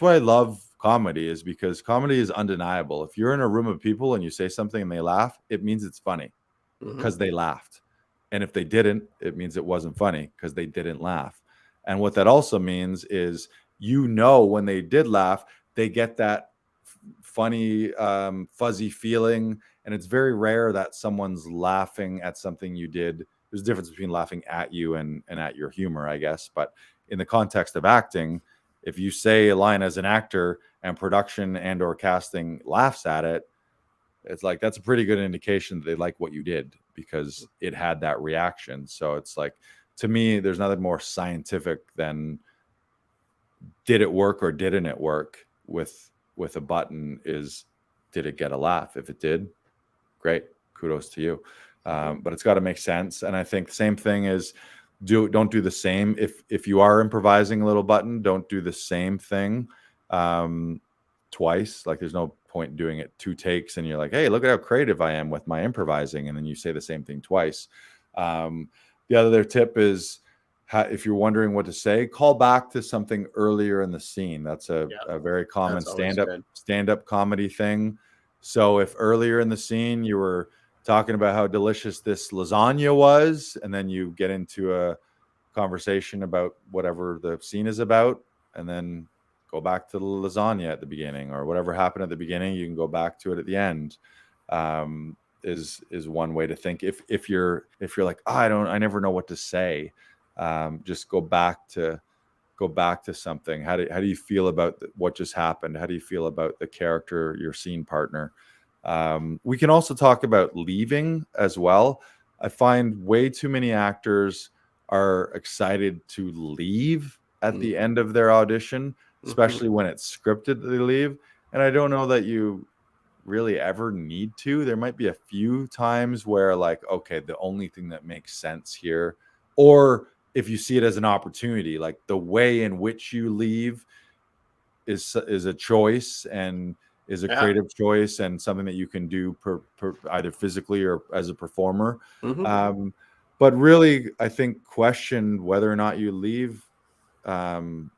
I love comedy, is because comedy is undeniable. If you're in a room of people and you say something and they laugh, it means it's funny because they laughed. And if they didn't, it means it wasn't funny because they didn't laugh. And what that also means is, when they did laugh, they get that funny, fuzzy feeling. And it's very rare that someone's laughing at something you did. There's a difference between laughing at you and at your humor, I guess. But in the context of acting, if you say a line as an actor and production and or casting laughs at it, it's like, that's a pretty good indication that they like what you did because it had that reaction. So it's like, to me, there's nothing more scientific than did it work or didn't it work with a button. Is, did it get a laugh? If it did, great, kudos to you. But it's got to make sense. And I think the same thing is, don't do the same. If you are improvising a little button, don't do the same thing twice. Like, there's no point in doing it 2 takes and you're like, hey, look at how creative I am with my improvising, and then you say the same thing twice. The other tip is, if you're wondering what to say, call back to something earlier in the scene. That's a very common stand-up comedy thing. So if earlier in the scene you were talking about how delicious this lasagna was, and then you get into a conversation about whatever the scene is about, and then go back to the lasagna at the beginning, or whatever happened at the beginning, you can go back to it at the end. Is one way to think. If you're like, oh, I never know what to say, just go back to something. How do you feel about what just happened? How do you feel about the character, your scene partner? We can also talk about leaving as well. I find way too many actors are excited to leave at the end of their audition, especially when it's scripted that they leave. And I don't know that you really ever need to. There might be a few times where, like, okay, the only thing that makes sense here, or if you see it as an opportunity, like the way in which you leave is a choice, and is a creative choice, and something that you can do per either physically or as a performer. But really, I think, question whether or not you leave in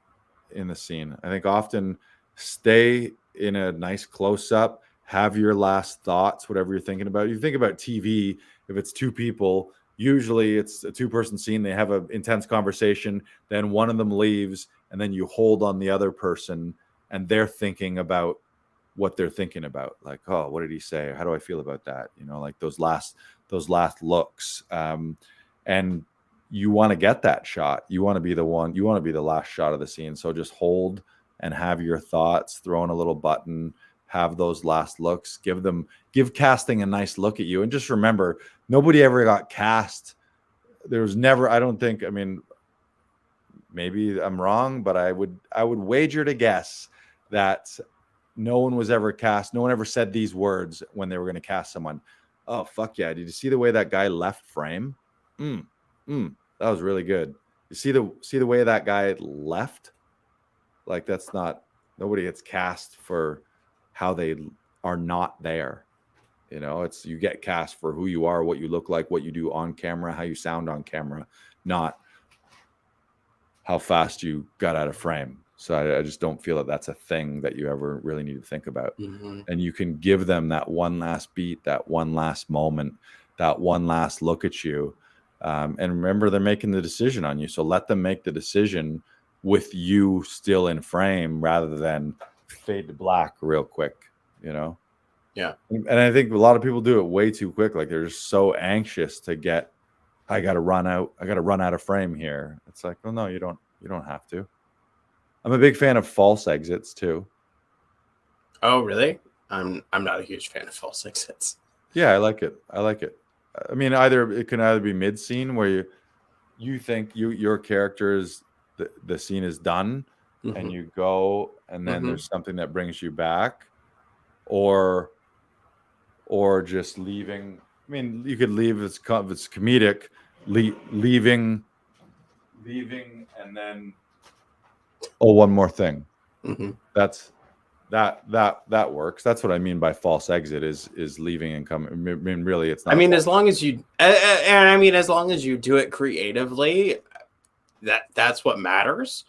the scene. I think often stay in a nice close-up, have your last thoughts, whatever you're thinking about. You think about TV, if it's 2 people, usually it's a 2-person scene. They have an intense conversation, then one of them leaves, and then you hold on the other person, and they're thinking about what they're thinking about. Like, oh, what did he say? How do I feel about that? You know, like those last looks. And you want to get that shot. You want to be the one. You want to be the last shot of the scene. So just hold and have your thoughts, throw in a little button, have those last looks, give casting a nice look at you. And just remember, nobody ever got cast. There was never, I don't think, I mean, maybe I'm wrong, but I would wager to guess that no one was ever cast. No one ever said these words when they were going to cast someone. Oh, fuck yeah. Did you see the way that guy left frame? That was really good. You see the way that guy left? Like, that's not, nobody gets cast for how they are not there. You know, it's, you get cast for who you are, what you look like, what you do on camera, how you sound on camera, not how fast you got out of frame. So I just don't feel that that's a thing that you ever really need to think about. And you can give them that one last beat, that one last moment, that one last look at you. And remember, they're making the decision on you. So let them make the decision with you still in frame, rather than fade to black real quick, you know? Yeah. And I think a lot of people do it way too quick. Like, they're just so anxious to get, I got to run out of frame here. It's like, well, no, you don't have to. I'm a big fan of false exits too. Oh, really? I'm not a huge fan of false exits. Yeah, I like it. I mean, it can either be mid-scene where you think your character is the scene is done, and you go, and then there's something that brings you back, or just leaving. I mean, you could leave, it's comedic, leaving, and then, oh, one more thing. That works. That's what I mean by false exit is leaving and coming. I mean, really, it's not. I mean, as long as you do it creatively, that's what matters.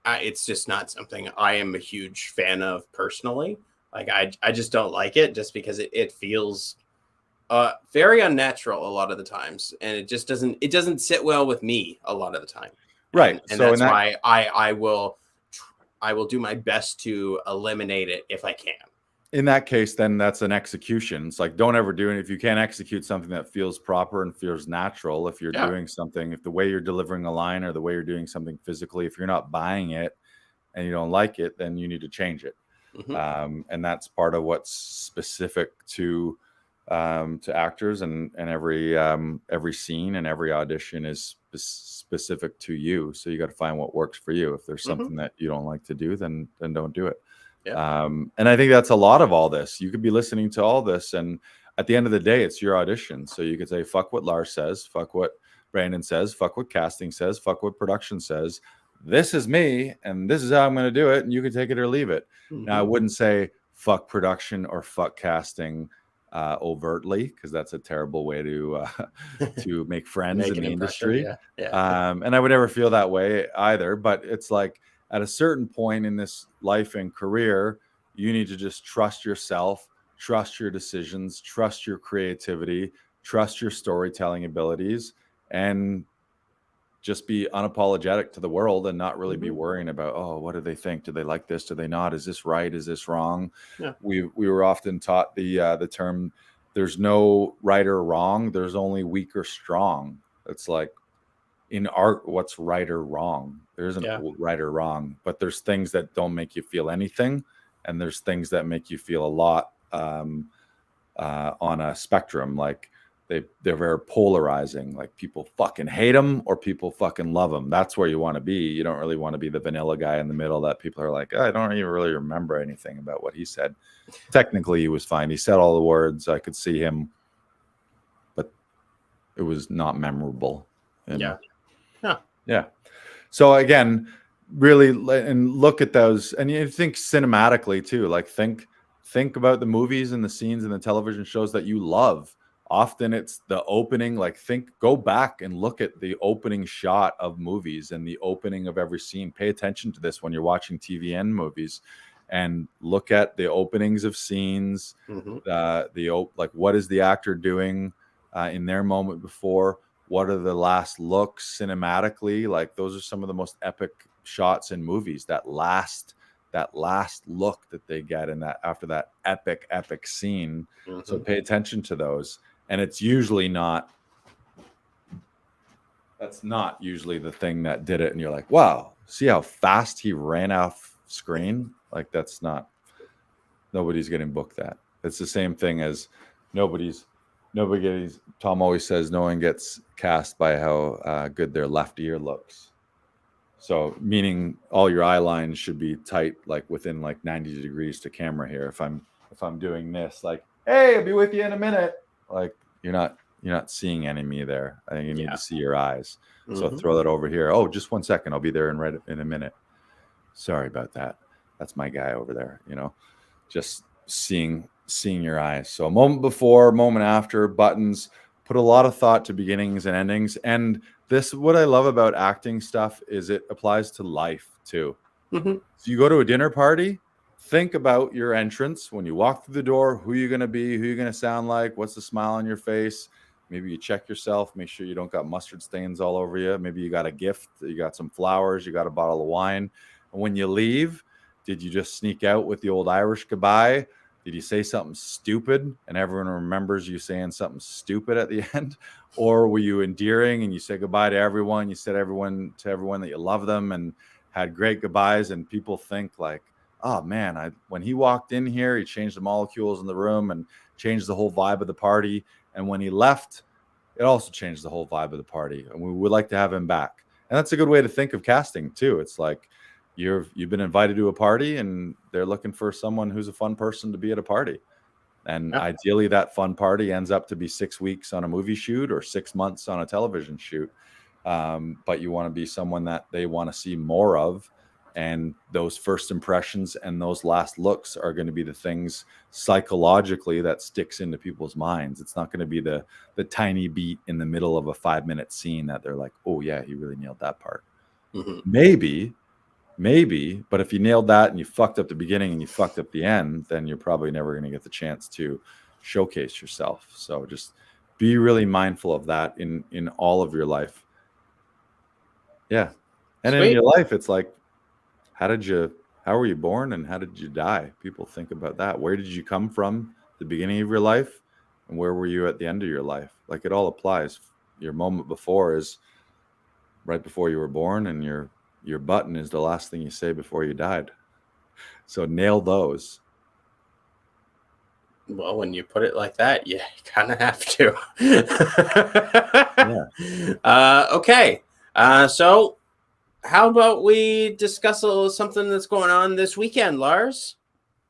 It's just not something I am a huge fan of personally. Like, I just don't like it, just because it feels very unnatural a lot of the times, and it just doesn't sit well with me a lot of the time. Right. And that's why I will do my best to eliminate it if I can. in that case, then that's an execution. It's like, don't ever do it. If you can't execute something that feels proper and feels natural, if you're doing something, if the way you're delivering a line or the way you're doing something physically, if you're not buying it and you don't like it, then you need to change it. And that's part of what's specific to actors, and every scene and every audition is specific to you. So you got to find what works for you. If there's something that you don't like to do, then don't do it. And I think that's a lot of all this. You could be listening to all this, and at the end of the day, it's your audition. So you could say, fuck what Lars says, fuck what Brandon says, fuck what casting says, fuck what production says. This is me, and this is how I'm going to do it, and you can take it or leave it. Now, I wouldn't say fuck production or fuck casting overtly, because that's a terrible way to make friends in the industry. And I would never feel that way either. But it's like, at a certain point in this life and career, you need to just trust yourself, trust your decisions, trust your creativity, trust your storytelling abilities, and just be unapologetic to the world and not really be worrying about, oh, what do they think? Do they like this? Do they not? Is this right? Is this wrong? We were often taught the term, there's no right or wrong. There's only weak or strong. It's like, in art, what's right or wrong? There isn't right or wrong, but there's things that don't make you feel anything. And there's things that make you feel a lot on a spectrum. Like, they're very polarizing. Like, people fucking hate them or people fucking love them. That's where you want to be. You don't really want to be the vanilla guy in the middle that people are like, oh, I don't even really remember anything about what he said. Technically, he was fine. He said all the words. I could see him, but it was not memorable. And yeah. So again, really, and look at those, and you think cinematically too. Like, think about the movies and the scenes and the television shows that you love. Often it's the opening. Like, go back and look at the opening shot of movies and the opening of every scene. Pay attention to this when you're watching TVN movies, and look at the openings of scenes. Like, what is the actor doing in their moment before? What are the last looks cinematically? Like, those are some of the most epic shots in movies. That last look that they get in that, after that epic scene. So pay attention to those. And it's usually that's not usually the thing that did it. And you're like, wow, see how fast he ran off screen? Like, nobody's getting booked that. It's the same thing as nobody gets, Tom always says, no one gets cast by how good their left ear looks. So, meaning all your eye lines should be tight, like within like 90 degrees to camera here. If I'm doing this, like, hey, I'll be with you in a minute. Like, you're not seeing any of me there. I think you need to see your eyes. So throw that over here. Oh, just 1 second. I'll be there in a minute. Sorry about that. That's my guy over there. Just seeing your eyes. So a moment before, moment after, buttons. Put a lot of thought to beginnings and endings. And what I love about acting stuff is it applies to life too. So you go to a dinner party, think about your entrance when you walk through the door. Who you're going to be, who you're going to sound like, what's the smile on your face. Maybe you check yourself, make sure you don't got mustard stains all over you. Maybe you got a gift, you got some flowers, you got a bottle of wine. And when you leave, did you just sneak out with the old Irish goodbye? Did you say something stupid and everyone remembers you saying something stupid at the end? Or were you endearing and you said goodbye to everyone? You said to everyone that you love them and had great goodbyes, and people think like, oh man, when he walked in here, he changed the molecules in the room and changed the whole vibe of the party. And when he left, it also changed the whole vibe of the party. And we would like to have him back. And that's a good way to think of casting too. It's like, you've been invited to a party and they're looking for someone who's a fun person to be at a party. And ideally that fun party ends up to be 6 weeks on a movie shoot or 6 months on a television shoot. But you want to be someone that they want to see more of. And those first impressions and those last looks are going to be the things psychologically that sticks into people's minds. It's not going to be the tiny beat in the middle of a 5-minute scene that they're like, oh yeah, he really nailed that part. Maybe, but if you nailed that and you fucked up the beginning and you fucked up the end, then you're probably never going to get the chance to showcase yourself. So just be really mindful of that in all of your life. Yeah. And in your life, it's like, how did you How were you born and how did you die? People think about that. Where did you come from at the beginning of your life? And where were you at the end of your life? Like, it all applies. Your moment before is right before you were born, and your button is the last thing you say before you died. So nail those. Well, when you put it like that, you kind of have to. Okay. So how about we discuss a little something that's going on this weekend, Lars?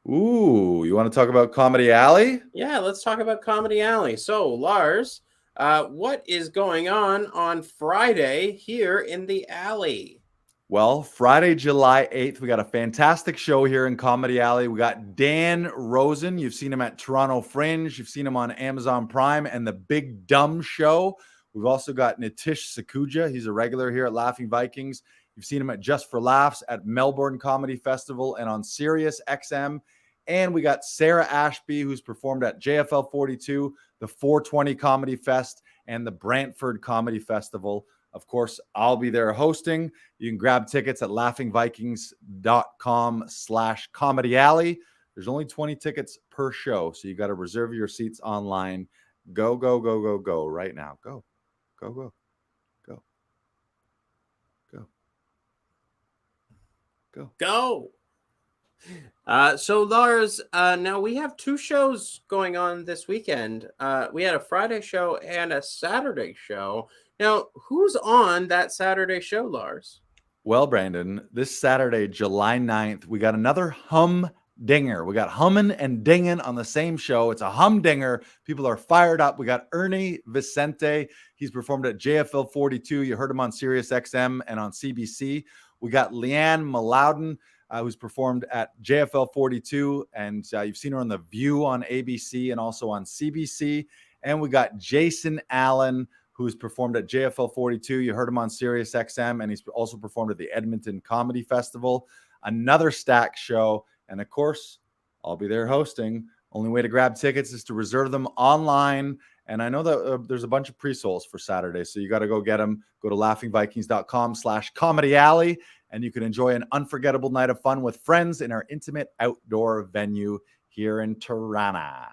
Ooh, you want to talk about Comedy Alley? Yeah, let's talk about Comedy Alley. So, Lars, what is going on Friday here in the Alley? Well, Friday, July 8th, we got a fantastic show here in Comedy Alley. We got Dan Rosen. You've seen him at Toronto Fringe. You've seen him on Amazon Prime and The Big Dumb Show. We've also got Nitish Sakuja. He's a regular here at Laughing Vikings. You've seen him at Just for Laughs at Melbourne Comedy Festival and on Sirius XM. And we got Sarah Ashby, who's performed at JFL 42, the 420 Comedy Fest, and the Brantford Comedy Festival. Of course, I'll be there hosting. You can grab tickets at laughingvikings.com/comedy alley. There's only 20 tickets per show, so you got to reserve your seats online. Go right now. Go. So Lars, now we have two shows going on this weekend. We had a Friday show and a Saturday show. Now, who's on that Saturday show, Lars? Well, Brandon, this Saturday, July 9th, we got another humdinger. We got humming and dinging on the same show. It's a humdinger. People are fired up. We got Ernie Vicente. He's performed at JFL 42. You heard him on Sirius XM and on CBC. We got Leanne Malowden, who's performed at JFL 42. And you've seen her on The View on ABC and also on CBC. And we got Jason Allen, who's performed at JFL 42. You heard him on Sirius XM, and he's also performed at the Edmonton Comedy Festival. Another stacked show. And of course, I'll be there hosting. Only way to grab tickets is to reserve them online. And I know that there's a bunch of pre-sols for Saturday, so you got to go get them. Go to laughingvikings.com/comedy alley, and you can enjoy an unforgettable night of fun with friends in our intimate outdoor venue here in Toronto.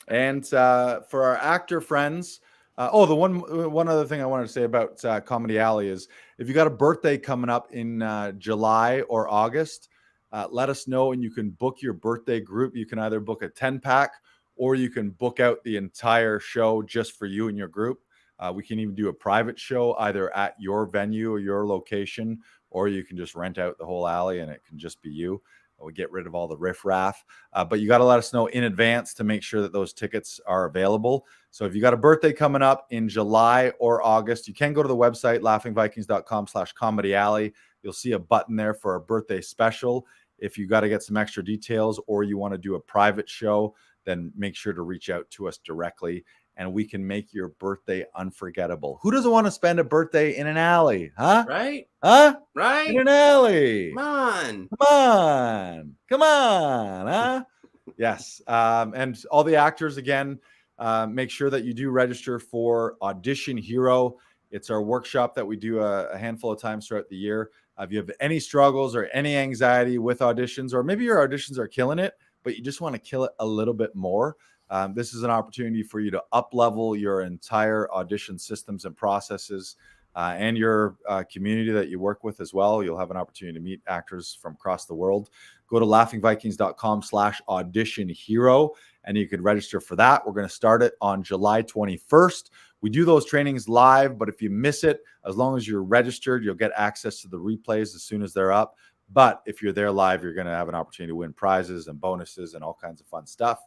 And for our actor friends, the one other thing I wanted to say about Comedy Alley is if you got a birthday coming up in July or August, let us know and you can book your birthday group. You can either book a 10-pack or you can book out the entire show just for you and your group. We can even do a private show either at your venue or your location, or you can just rent out the whole alley and it can just be you. We get rid of all the riffraff, but you got to let us know in advance to make sure that those tickets are available. So if you got a birthday coming up in July or August, you can go to the website, laughingvikings.com/comedy alley. You'll see a button there for a birthday special. If you got to get some extra details or you want to do a private show, then make sure to reach out to us directly and we can make your birthday unforgettable. Who doesn't want to spend a birthday in an alley? Huh? Right? Huh? Right? In an alley. Come on, huh? Yes. And all the actors, again, make sure that you do register for Audition Hero. It's our workshop that we do a handful of times throughout the year. If you have any struggles or any anxiety with auditions, or maybe your auditions are killing it, but you just want to kill it a little bit more, this is an opportunity for you to up-level your entire audition systems and processes and your community that you work with as well. You'll have an opportunity to meet actors from across the world. Go to laughingvikings.com/audition hero, and you can register for that. We're going to start it on July 21st. We do those trainings live, but if you miss it, as long as you're registered, you'll get access to the replays as soon as they're up. But if you're there live, you're going to have an opportunity to win prizes and bonuses and all kinds of fun stuff.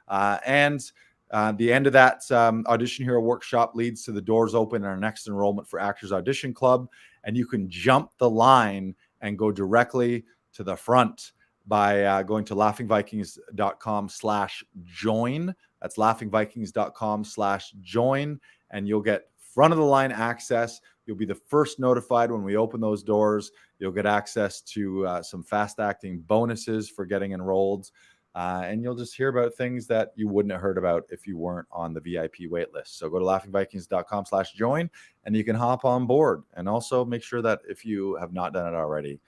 The end of that Audition Hero workshop leads to the doors open in our next enrollment for Actors Audition Club. And you can jump the line and go directly to the front by going to laughingvikings.com/join. That's laughingvikings.com/join. And you'll get front of the line access. You'll be the first notified when we open those doors. You'll get access to some fast acting bonuses for getting enrolled. And you'll just hear about things that you wouldn't have heard about if you weren't on the VIP waitlist. So go to laughingvikings.com/join and you can hop on board. And also make sure that if you have not done it already,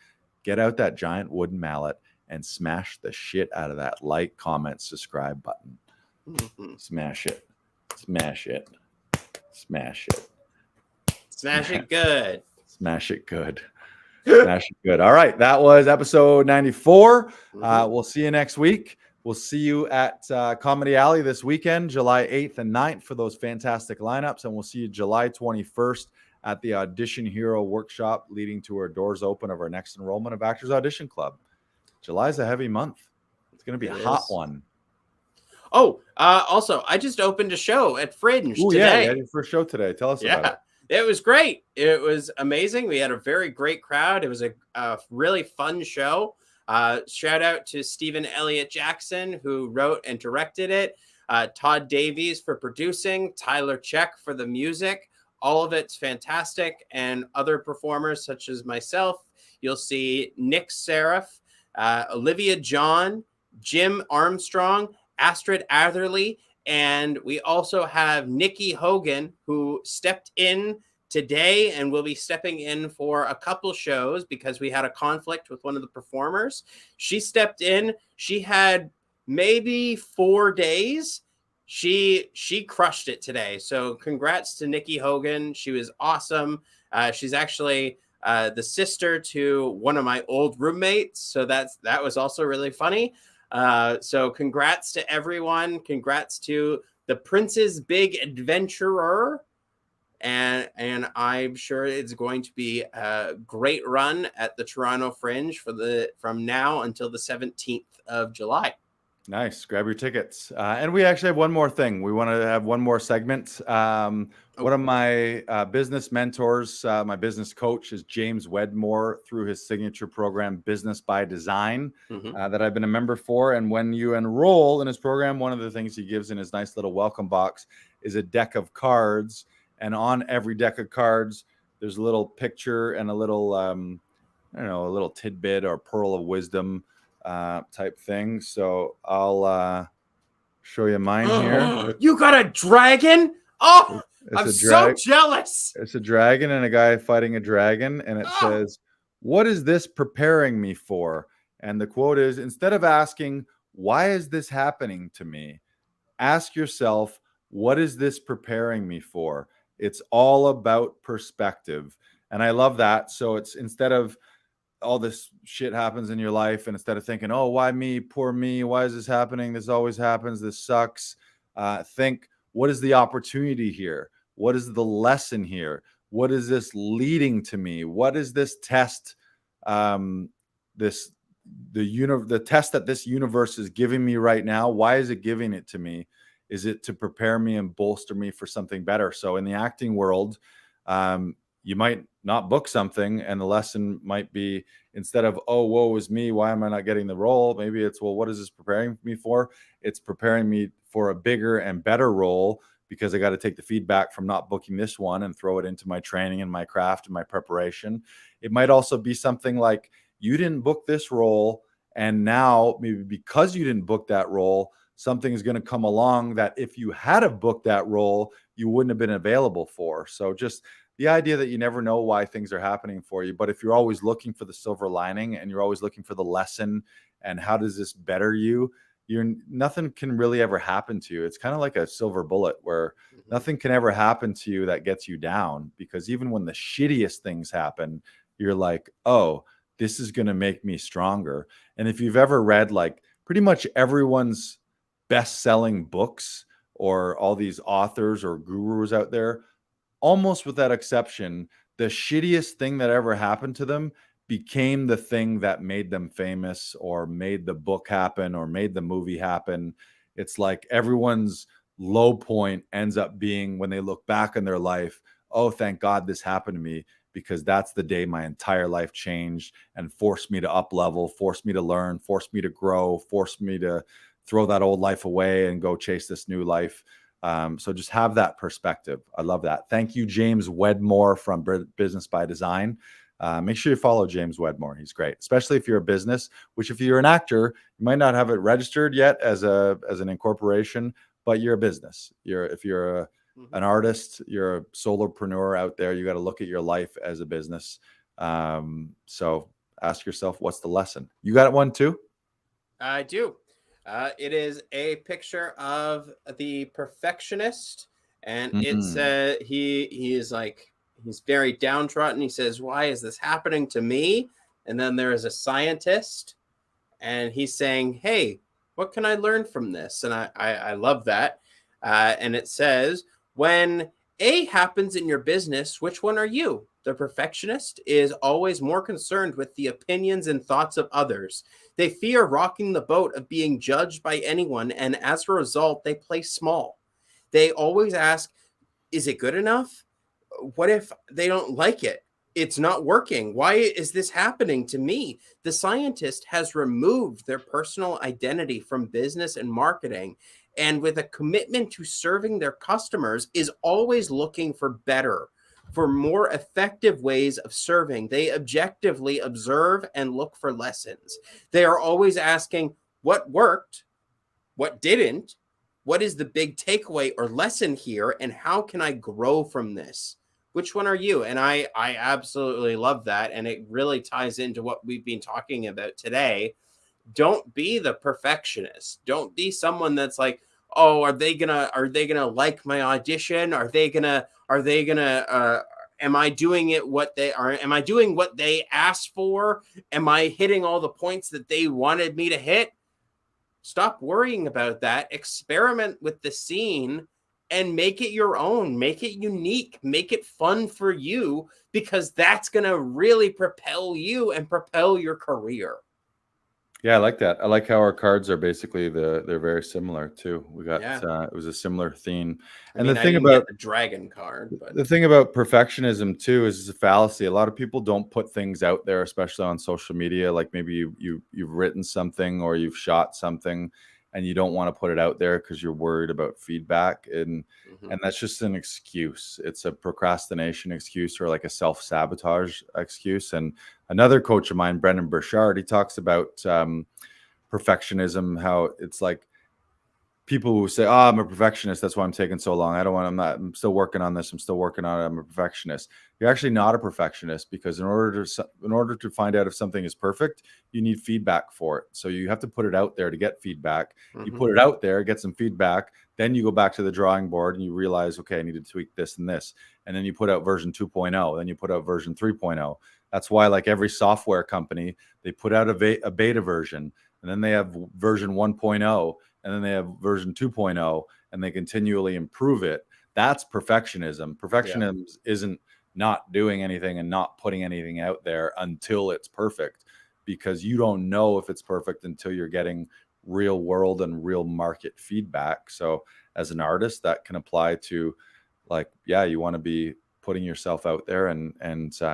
get out that giant wooden mallet and smash the shit out of that like, comment, subscribe button. Smash it. Smash it. Smash it. Smash it good. Smash it good. Smash it good. All right. That was episode 94. We'll see you next week. We'll see you at Comedy Alley this weekend, July 8th and 9th for those fantastic lineups. And we'll see you July 21st at the Audition Hero workshop leading to our doors open of our next enrollment of Actors Audition Club. July's a heavy month. It's going to be a hot one. Oh, also, I just opened a show at Fringe today. Yeah, your first show today. Tell us about it. It was great. It was amazing. We had a very great crowd. It was a really fun show. Shout out to Stephen Elliott Jackson, who wrote and directed it. Todd Davies for producing. Tyler Check for the music. All of it's fantastic. And other performers such as myself. You'll see Nick Seraph, Olivia John, Jim Armstrong, Astrid Atherley, and we also have Nikki Hogan, who stepped in today and will be stepping in for a couple shows because we had a conflict with one of the performers. She stepped in. She had maybe 4 days. She crushed it today. So congrats to Nikki Hogan. She was awesome. She's actually the sister to one of my old roommates. So that was also really funny. So congrats to everyone. Congrats to the Prince's Big Adventurer. And I'm sure it's going to be a great run at the Toronto Fringe from now until the 17th of July. Nice. Grab your tickets. And we actually have one more thing. We want to have one more segment. One of my business mentors, my business coach is James Wedmore through his signature program, Business by Design, that I've been a member for. And when you enroll in his program, one of the things he gives in his nice little welcome box is a deck of cards. And on every deck of cards, there's a little picture and a little, a little tidbit or pearl of wisdom type thing. So I'll show you mine here. You got a dragon? Oh, I'm so jealous. It's a dragon and a guy fighting a dragon. And it says, "What is this preparing me for?" And the quote is, instead of asking, "Why is this happening to me?" ask yourself, "What is this preparing me for?" It's all about perspective. And I love that. So it's instead of all this shit happens in your life, and instead of thinking, "Oh, why me? Poor me. Why is this happening? This always happens. This sucks." Think, what is the opportunity here? What is the lesson here? What is this leading to me? What is this test? The test that this universe is giving me right now. Why is it giving it to me? Is it to prepare me and bolster me for something better? So in the acting world, you might not book something, and the lesson might be, instead of, "Oh, woe is me, why am I not getting the role?" Maybe it's, "Well, what is this preparing me for?" It's preparing me for a bigger and better role, because I got to take the feedback from not booking this one and throw it into my training and my craft and my preparation. It might also be something like, you didn't book this role, and now maybe because you didn't book that role, something is going to come along that if you had have booked that role, you wouldn't have been available for. So just the idea that you never know why things are happening for you, but if you're always looking for the silver lining and you're always looking for the lesson and how does this better you, nothing can really ever happen to you. It's kind of like a silver bullet where nothing can ever happen to you that gets you down, because even when the shittiest things happen, you're like, "Oh, this is going to make me stronger." And if you've ever read like pretty much everyone's best-selling books or all these authors or gurus out there, almost without exception, the shittiest thing that ever happened to them became the thing that made them famous or made the book happen or made the movie happen. It's like everyone's low point ends up being, when they look back in their life, "Oh, thank God this happened to me, because that's the day my entire life changed and forced me to up level, forced me to learn, forced me to grow, forced me to throw that old life away and go chase this new life." So just have that perspective. I love that. Thank you, James Wedmore from Business by Design. make sure you follow James Wedmore. He's great, especially if you're a business, which if you're an actor, you might not have it registered yet as an incorporation, but you're a business. If you're an artist, you're a solopreneur out there, you got to look at your life as a business. So ask yourself, what's the lesson? You got one too? I do. It is a picture of the perfectionist, and it's he is like, he's very downtrodden. He says, "Why is this happening to me?" And then there is a scientist, and he's saying, "Hey, what can I learn from this?" And I love that. And it says, when A happens in your business, which one are you? The perfectionist is always more concerned with the opinions and thoughts of others. They fear rocking the boat of being judged by anyone, and as a result, they play small. They always ask, is it good enough? What if they don't like it? It's not working. Why is this happening to me? The scientist has removed their personal identity from business and marketing, and with a commitment to serving their customers, is always looking for better, for more effective ways of serving. They objectively observe and look for lessons. They are always asking, what worked? What didn't? What is the big takeaway or lesson here? And how can I grow from this? Which one are you? And I absolutely love that. And it really ties into what we've been talking about today. Don't be the perfectionist. Don't be someone that's like, oh, are they gonna like my audition? Am I doing it what they are? Am I doing what they asked for? Am I hitting all the points that they wanted me to hit? Stop worrying about that. Experiment with the scene and make it your own. Make it unique. Make it fun for you, because that's going to really propel you and propel your career. Yeah, I like that. I like how our cards are basically they're very similar too. We got it was a similar theme. And the thing about the dragon card, but the thing about perfectionism too is it's a fallacy. A lot of people don't put things out there, especially on social media. Like maybe you've written something or you've shot something and you don't want to put it out there because you're worried about feedback. And that's just an excuse. It's a procrastination excuse or like a self-sabotage excuse. And another coach of mine, Brendan Burchard, he talks about perfectionism, how it's like people who say, oh, I'm a perfectionist, that's why I'm taking so long. I'm still working on this. I'm still working on it. I'm a perfectionist. You're actually not a perfectionist, because in order to find out if something is perfect, you need feedback for it. So you have to put it out there to get feedback. You put it out there, get some feedback. Then you go back to the drawing board and you realize, okay, I need to tweak this and this. And then you put out version 2.0. Then you put out version 3.0. That's why, like every software company, they put out a beta version, and then they have version 1.0, and then they have version 2.0, and they continually improve it. That's perfectionism. Perfectionism isn't not doing anything and not putting anything out there until it's perfect, because you don't know if it's perfect until you're getting real world and real market feedback. So as an artist, that can apply to, like, you want to be putting yourself out there and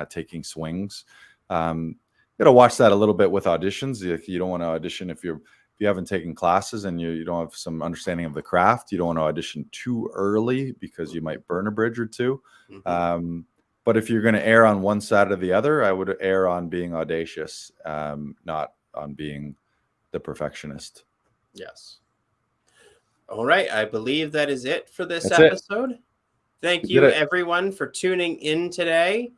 taking swings. You got to watch that a little bit with auditions. If you don't want to audition, if you haven't taken classes and you don't have some understanding of the craft, you don't want to audition too early because you might burn a bridge or two. But if you're going to err on one side or the other, I would err on being audacious, not on being the perfectionist. Yes. All right. I believe that is it for this episode. Thank you, everyone, for tuning in today.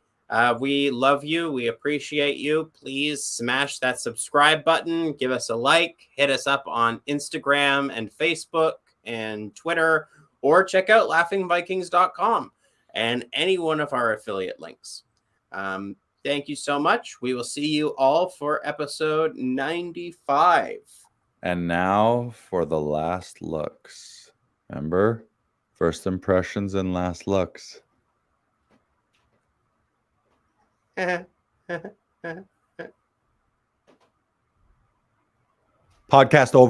We love you. We appreciate you. Please smash that subscribe button. Give us a like. Hit us up on Instagram and Facebook and Twitter, or check out laughingvikings.com and any one of our affiliate links. Thank you so much. We will see you all for episode 95. And now for the last looks. Remember, first impressions and last looks. Podcast over.